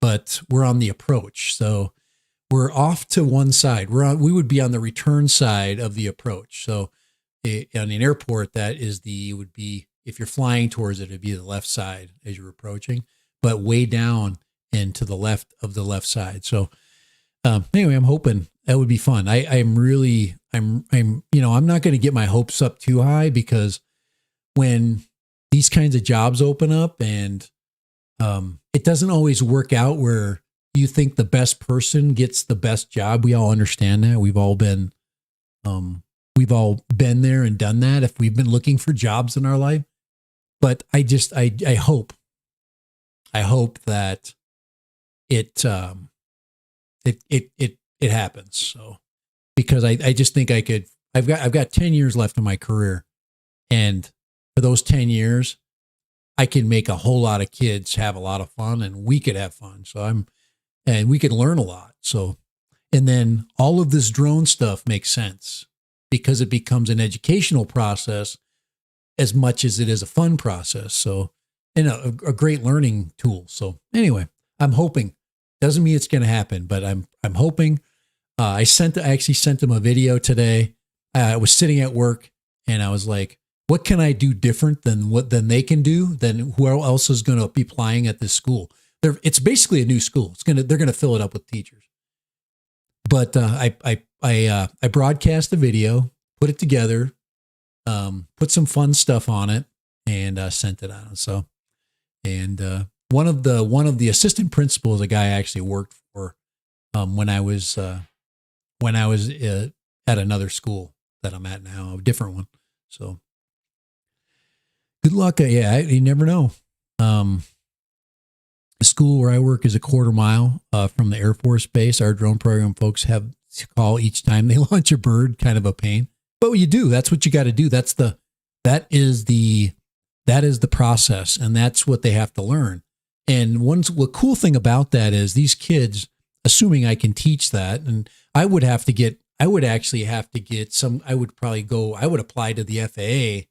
But we're on the approach, so we're off to one side. We would be on the return side of the approach. So on an airport, would be, if you're flying towards it, it'd be the left side as you're approaching, but way down and to the left of the left side. So anyway, I'm hoping that would be fun. I'm not going to get my hopes up too high, because when these kinds of jobs open up, and it doesn't always work out where you think the best person gets the best job. We all understand that. We've all been there and done that if we've been looking for jobs in our life. But I hope that it happens. So, because I just think I've got 10 years left in my career, and for those 10 years, I can make a whole lot of kids have a lot of fun, and we could have fun. So and we could learn a lot. So, and then all of this drone stuff makes sense because it becomes an educational process as much as it is a fun process. So, and a great learning tool. So anyway, I'm hoping. Doesn't mean it's going to happen, but I'm hoping. I actually sent them a video today. I was sitting at work, and I was like, what can I do different than they can do, than who else is going to be applying at this school? It's basically a new school. They're going to fill it up with teachers. But I broadcast the video, put it together, put some fun stuff on it, and sent it out. So, and one of the assistant principals, a guy I actually worked for when I was at another school that I'm at now, a different one. So good luck. Yeah, you never know. The school where I work is a quarter mile from the Air Force Base. Our drone program folks have to call each time they launch a bird. Kind of a pain, but you do. That's what you got to do. That is the process, and that's what they have to learn. And the cool thing about that is these kids, assuming I can teach that, and I would actually have to get some. I would apply to the FAA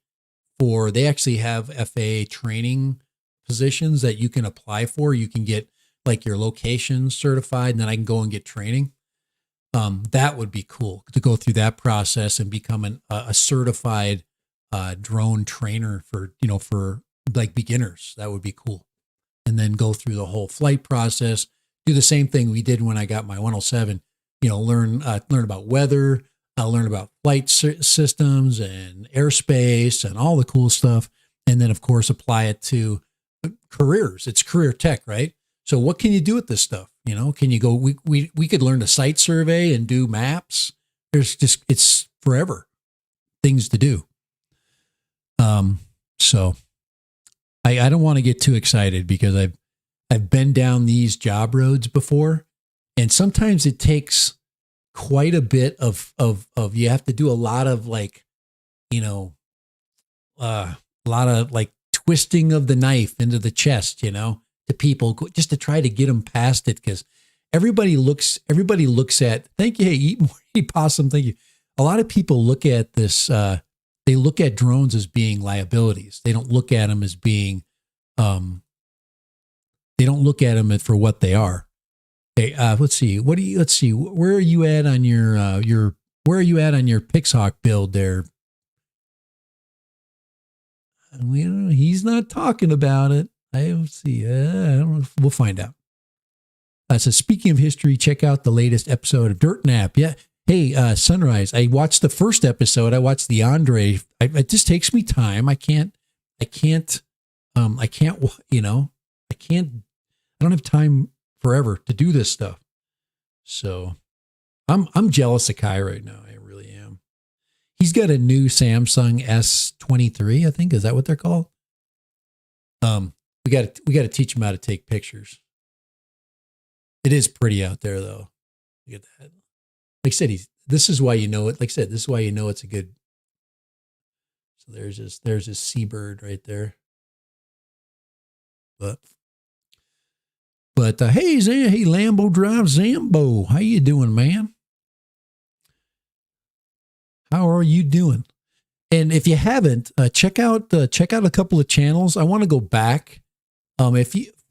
they actually have FAA training positions that you can apply for. You can get like your location certified, and then I can go and get training. That would be cool to go through that process and become a certified drone trainer for like beginners. That would be cool. And then go through the whole flight process, do the same thing we did when I got my 107, learn about weather, learn about flight systems and airspace and all the cool stuff. And then of course, apply it to careers. It's career tech, right? So what can you do with this stuff? Can you go, we could learn to site survey and do maps. It's forever things to do. So I don't want to get too excited, because I've been down these job roads before, and sometimes it takes quite a bit of you have to do a lot of a lot of like twisting of the knife into the chest, to people, just to try to get them past it. Because everybody looks at, thank you. Hey, eat more, eat possum. Thank you. A lot of people look at this, they look at drones as being liabilities. They don't look at them as being, they don't look at them for what they are. Okay, let's see. Where are you at on your Pixhawk build there? He's not talking about it. I don't see. I don't know. We'll find out. So speaking of history, check out the latest episode of Dirt Nap. Yeah. Hey, Sunrise. I watched the first episode. I watched the Andre. It just takes me time. I can't, you know, I don't have time forever to do this stuff. So I'm jealous of Kai right now. I really am. He's got a new Samsung S23, I think. Is that what they're called? We got to teach him how to take pictures. It is pretty out there though. Look at that. Like I said, this is why you know it. Like I said, this is why you know it's a good. So there's this seabird right there. But hey, hey, Lambo Drive Zambo, how you doing, man? How are you doing? And if you haven't, check out a couple of channels. I want to go back.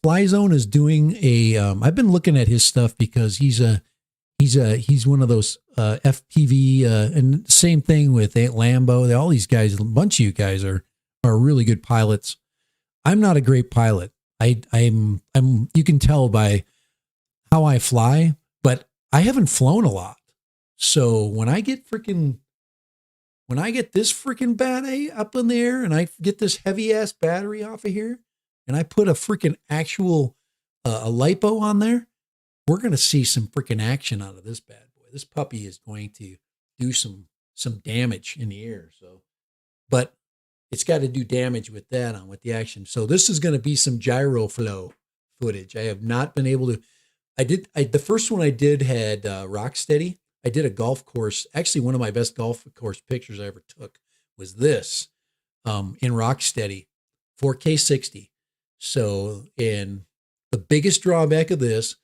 Flyzone is doing a. I've been looking at his stuff because he's one of those FPV and same thing with Lambo. All these guys, a bunch of you guys are really good pilots. I'm not a great pilot. I'm you can tell by how I fly, but I haven't flown a lot. So when I get this freaking battery up in the air and I get this heavy ass battery off of here and I put a freaking actual a lipo on there, we're going to see some freaking action out of this bad boy. This puppy is going to do some damage in the air. So, but it's got to do damage with the action. So this is going to be some gyro flow footage. I have not been able to, the first one I did had Rocksteady. I did a golf course. Actually, one of my best golf course pictures I ever took was this in Rocksteady, 4K 60. So, and the biggest drawback of this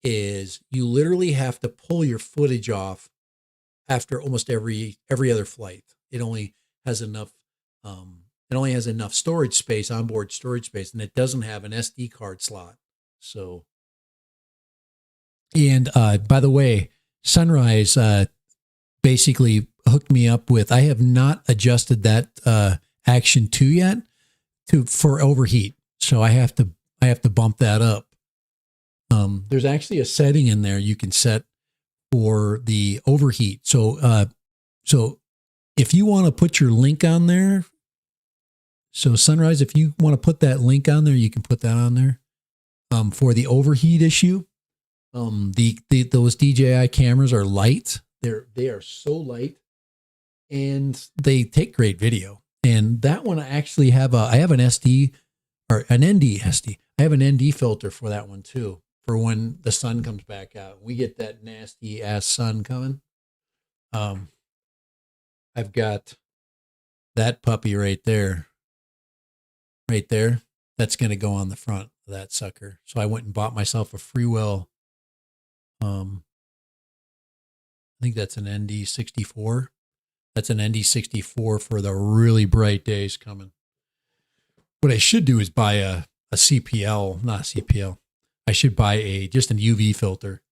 is you literally have to pull your footage off after almost every other flight. It only has enough storage space, onboard storage space, and it doesn't have an SD card slot. So, and by the way, Sunrise basically hooked me up with. I have not adjusted that Action 2 yet for overheat, so I have to bump that up. There's actually a setting in there you can set for the overheat. So if you want to put your link on there, so Sunrise, if you want to put that link on there, you can put that on there. For the overheat issue, those DJI cameras are light. They are so light, and they take great video. And that one I actually have I have an SD or an ND SD. I have an ND filter for that one too, for when the sun comes back out. We get that nasty ass sun coming. I've got that puppy right there. Right there. That's going to go on the front of that sucker. So I went and bought myself a Freewell. I think that's an ND64. That's an ND64 for the really bright days coming. What I should do is buy a CPL, not a CPL. I should buy just an UV filter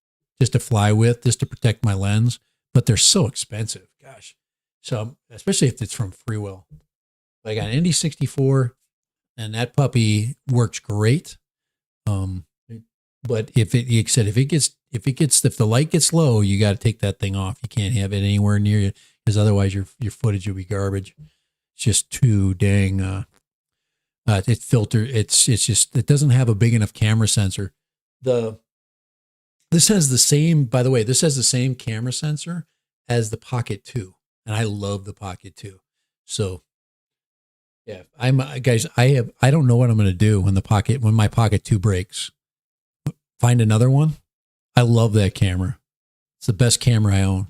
just to fly with, just to protect my lens. But they're so expensive. Gosh. So especially if it's from Freewell. I got an ND64 and that puppy works great. But if the light gets low, you got to take that thing off. You can't have it anywhere near you because otherwise your footage will be garbage. It's just too dang. It's just it doesn't have a big enough camera sensor. This has the same. By the way, this has the same camera sensor as the Pocket 2, and I love the Pocket 2. So. Yeah, guys. I don't know what I'm going to do when my Pocket 2 breaks. Find another one. I love that camera. It's the best camera I own.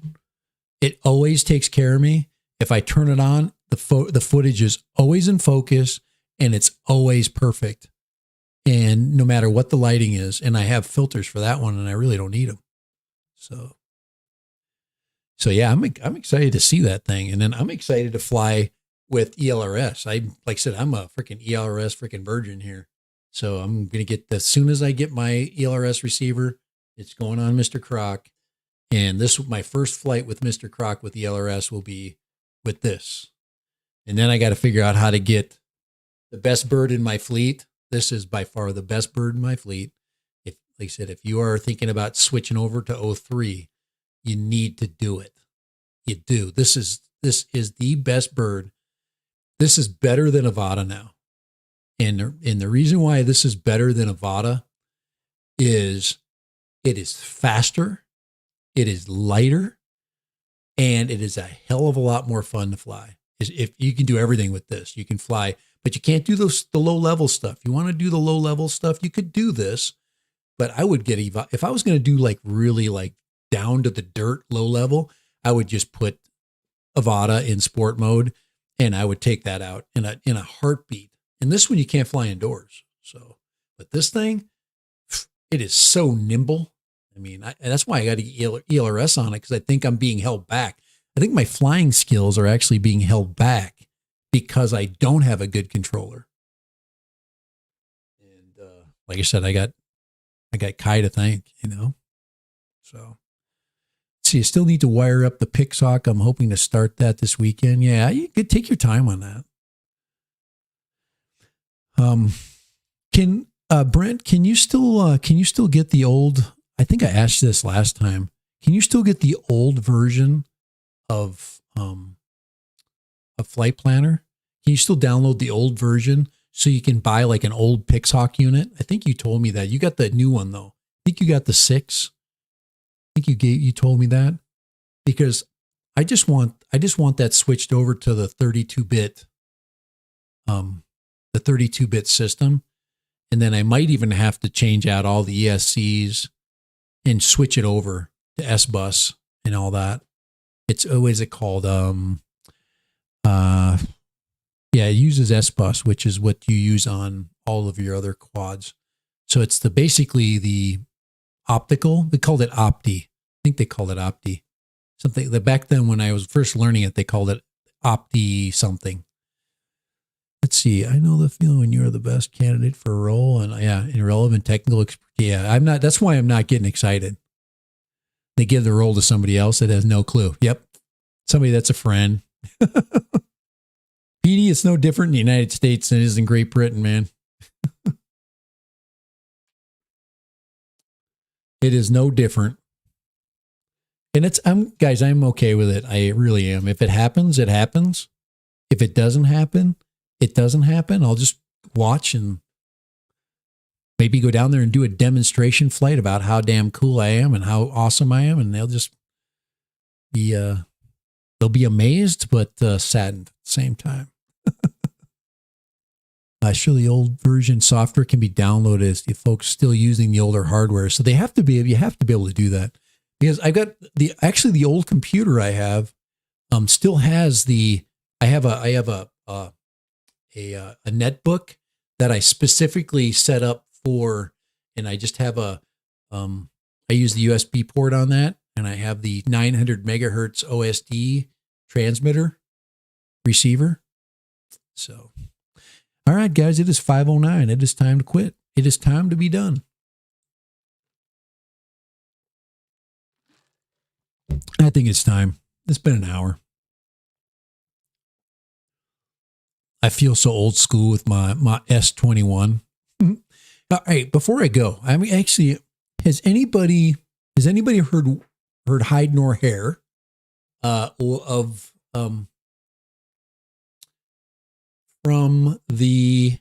It always takes care of me. If I turn it on, the footage is always in focus and it's always perfect. And no matter what the lighting is, and I have filters for that one, and I really don't need them. So yeah, I'm excited to see that thing, and then I'm excited to fly with ELRS. Like I said, I'm a freaking ELRS freaking virgin here. So I'm going to get, as soon as I get my ELRS receiver, it's going on Mr. Croc. And my first flight with Mr. Croc with ELRS will be with this. And then I got to figure out how to get the best bird in my fleet. This is by far the best bird in my fleet. like I said, if you are thinking about switching over to O3, you need to do it. You do. This is the best bird. This is better than AVATA now. And the reason why this is better than AVATA is it is faster, it is lighter, and it is a hell of a lot more fun to fly. If you can do everything with this, you can fly, but you can't do the low level stuff. You want to do the low level stuff, you could do this, but I would get if I was going to do like really like down to the dirt low level, I would just put AVATA in sport mode, and I would take that out in a heartbeat. And this one you can't fly indoors. So, but this thing, it is so nimble. I mean, that's why I got to ELRS on it, because I think I'm being held back. I think my flying skills are actually being held back because I don't have a good controller. And like I said, I got Kai to thank, you know. So, see, you still need to wire up the Pixhawk. I'm hoping to start that this weekend. Yeah, you could take your time on that. Brent, can you still get the old, I think I asked this last time, can you still get the old version of a flight planner? Can you still download the old version so you can buy like an old Pixhawk unit? I think you told me that. You got the new one though. I think you got the 6. I think you told me that, because I just want that switched over to the 32-bit the 32-bit system. And then I might even have to change out all the ESCs and switch it over to S-Bus and all that. It's, what is it called? Yeah, it uses S-Bus, which is what you use on all of your other quads. So it's basically the optical. They called it Opti. I think they called it Opti. Something that back then when I was first learning it, they called it Opti something. Let's see. I know the feeling when you're the best candidate for a role, and yeah, in relevant technical expertise. Yeah, I'm not. That's why I'm not getting excited. They give the role to somebody else that has no clue. Yep, somebody that's a friend. PD, it's no different in the United States than it is in Great Britain, man. It is no different. And I'm okay with it. I really am. If it happens, it happens. If it doesn't happen, it doesn't happen. I'll just watch and maybe go down there and do a demonstration flight about how damn cool I am and how awesome I am. And they'll just be, they'll be amazed, but saddened at the same time. Sure, the old version software can be downloaded if folks still using the older hardware. So you have to be able to do that. Because I've got the old computer I have still has I have a netbook that I specifically set up for, and I just have I use the USB port on that, and I have the 900 megahertz OSD transmitter receiver. So, all right, guys, it is 5:09. It is time to quit. It is time to be done. I think it's time. It's been an hour. I feel so old school with my S21. All right, before I go, I mean, actually, has anybody heard hide nor hair of from the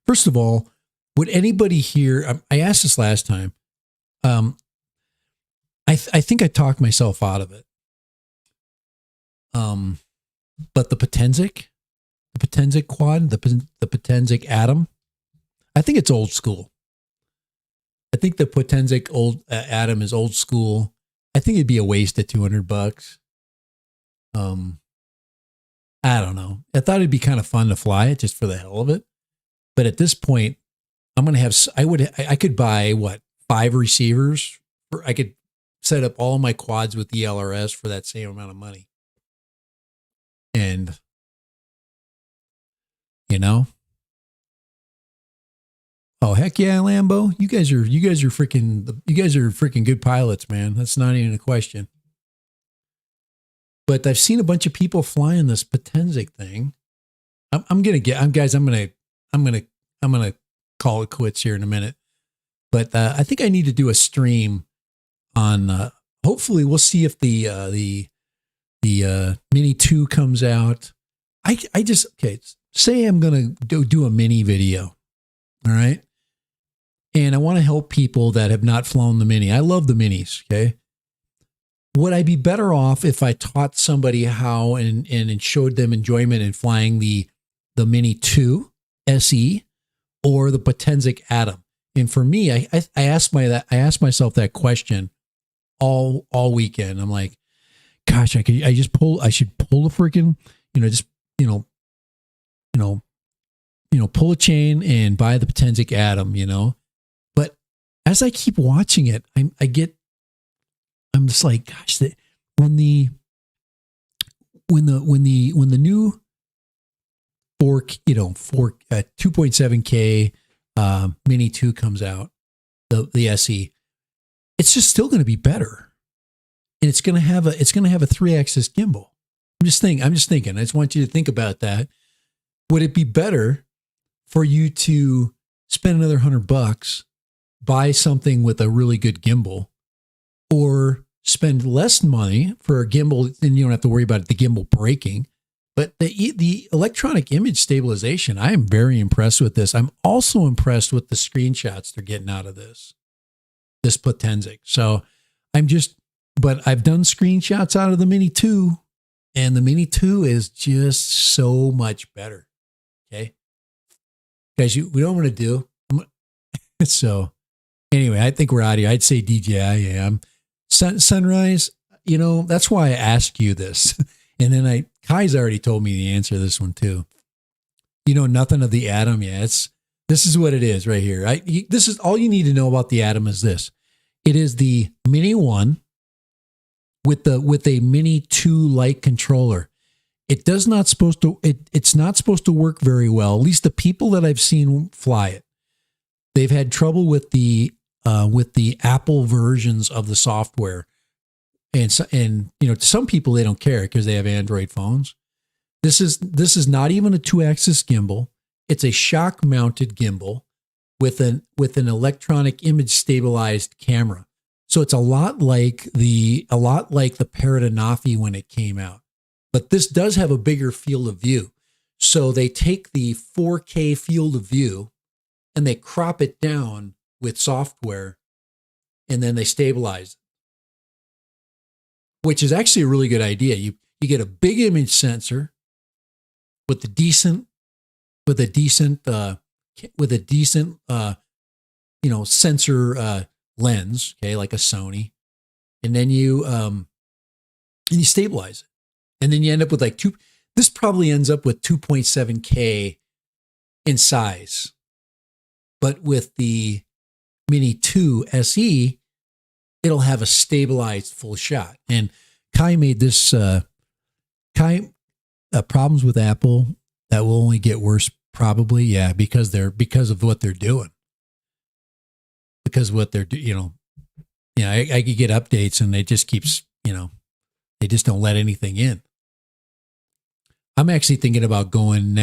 first of all, would anybody here? I asked this last time. I think I talked myself out of it. But the Potenzic quad, the Potenzic Atom, I think it's old school. I think the Potenzic Atom is old school. I think it'd be a waste of $200. I don't know. I thought it'd be kind of fun to fly it just for the hell of it. But at this point, I'm going to have, I could buy 5 receivers. I could set up all my quads with the LRS for that same amount of money. And, you know, oh, heck yeah, Lambo. You guys are freaking good pilots, man. That's not even a question. But I've seen a bunch of people flying this Potenzic thing. I'm going to call it quits here in a minute. But I think I need to do a stream on. Hopefully, we'll see if the Mini 2 comes out. I just say I'm gonna do a mini video, all right? And I want to help people that have not flown the Mini. I love the Minis. Okay, would I be better off if I taught somebody how and showed them enjoyment in flying the Mini 2 SE or the Potenzic Atom? And for me, I asked myself that question all weekend. I'm like, gosh, I should pull the freaking, pull a chain and buy the Potenzic Atom, But as I keep watching it, I'm just like, gosh, when the new 2.7K Mini 2 comes out, the SE, it's just still going to be better, and it's going to have a 3-axis gimbal. I'm just thinking. I just want you to think about that. Would it be better for you to spend another $100, buy something with a really good gimbal, or spend less money for a gimbal, then you don't have to worry about the gimbal breaking? But the electronic image stabilization, I am very impressed with this. I'm also impressed with the screenshots they're getting out of this Potenzic. So but I've done screenshots out of the Mini 2, and the Mini 2 is just so much better. Okay. Guys, we don't want to do. So anyway, I think we're out of here. I'd say DJI am. Sunrise, that's why I ask you this. And then Kai's already told me the answer to this one too. Nothing of the Atom. Yeah, this is what it is right here. This is all you need to know about the Atom is this. It is the Mini 1 with a Mini 2 like controller. It's not supposed to work very well. At least the people that I've seen fly it, they've had trouble with the Apple versions of the software. And to some people, they don't care because they have Android phones. This is not even a 2-axis gimbal. It's a shock mounted gimbal with an electronic image stabilized camera. So it's a lot like the Parrot Anafi when it came out. But this does have a bigger field of view. So they take the 4K field of view and they crop it down with software, and then they stabilize it, which is actually a really good idea. You get a big image sensor with a decent sensor lens, okay, like a Sony, and then you stabilize it, and then you end up with this probably ends up with 2.7K in size, but with the Mini 2 SE, it'll have a stabilized full shot. And Kai made this, problems with Apple that will only get worse probably. Yeah. Because of what they're doing. Because what they're doing, I could get updates and it just keeps, they just don't let anything in. I'm actually thinking about going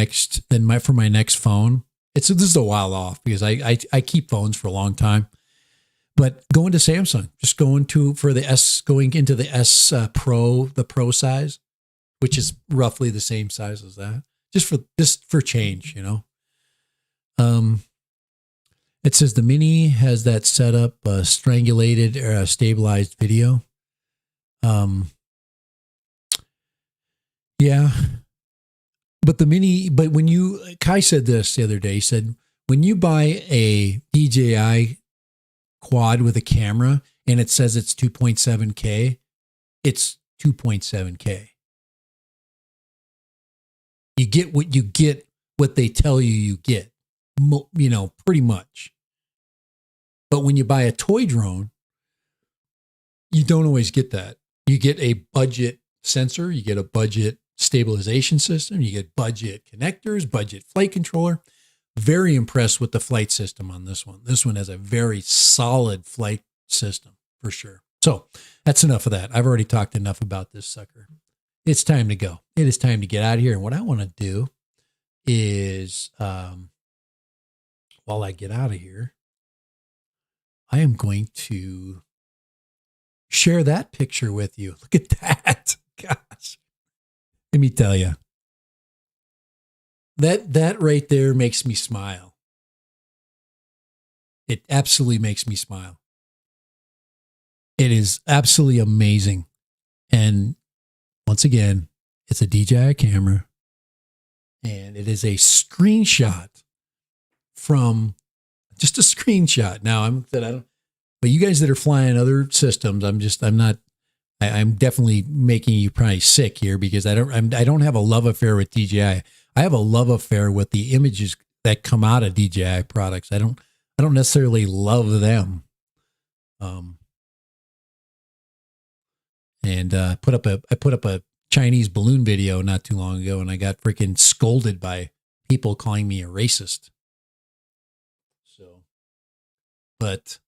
for my next phone. This is a while off because I keep phones for a long time. But going to Samsung, just going into the S Pro, the Pro size, which is roughly the same size as that, just for change, It says the Mini has that setup, strangulated or stabilized video. Yeah, but Kai said this the other day. He said when you buy a DJI quad with a camera and it says it's 2.7K, it's 2.7K. You get what they tell you get, pretty much. But when you buy a toy drone, you don't always get that. You get a budget sensor, you get a budget stabilization system, you get budget connectors, budget flight controller. Very impressed with the flight system on this one. This one has a very solid flight system for sure. So that's enough of that. I've already talked enough about this sucker. It's time to go. It is time to get out of here. And what I want to do is while I get out of here, I am going to share that picture with you. Look at that. Gosh. Let me tell you. That right there makes me smile. It absolutely makes me smile. It is absolutely amazing. And once again, it's a DJI camera. And it is a screenshot from just a screenshot. Now but you guys that are flying other systems, I'm definitely making you probably sick here because I don't have a love affair with DJI. I have a love affair with the images that come out of DJI products. I don't necessarily love them. I put up a Chinese balloon video not too long ago, and I got freaking scolded by people calling me a racist. So, but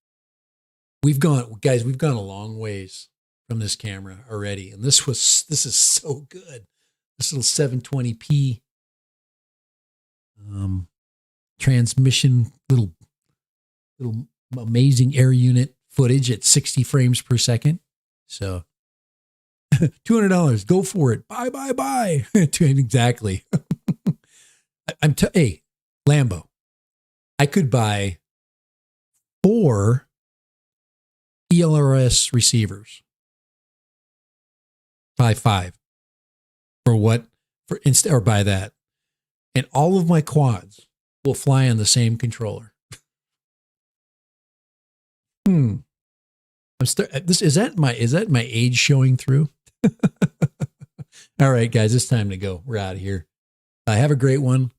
we've gone a long ways from this camera already, and this is so good. This little 720p transmission, little amazing air unit footage at 60 frames per second. So $200, go for it. Buy. Exactly. Hey, Lambo, I could buy 4 ELRS receivers. Buy 5 or buy that. And all of my quads will fly on the same controller. Is that my age showing through? All right, guys, it's time to go. We're out of here. Have a great one.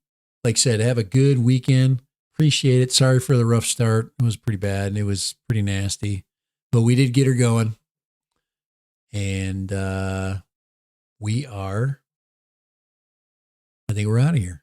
Like I said, have a good weekend. Appreciate it. Sorry for the rough start. It was pretty bad and it was pretty nasty, but we did get her going. And I think we're out of here.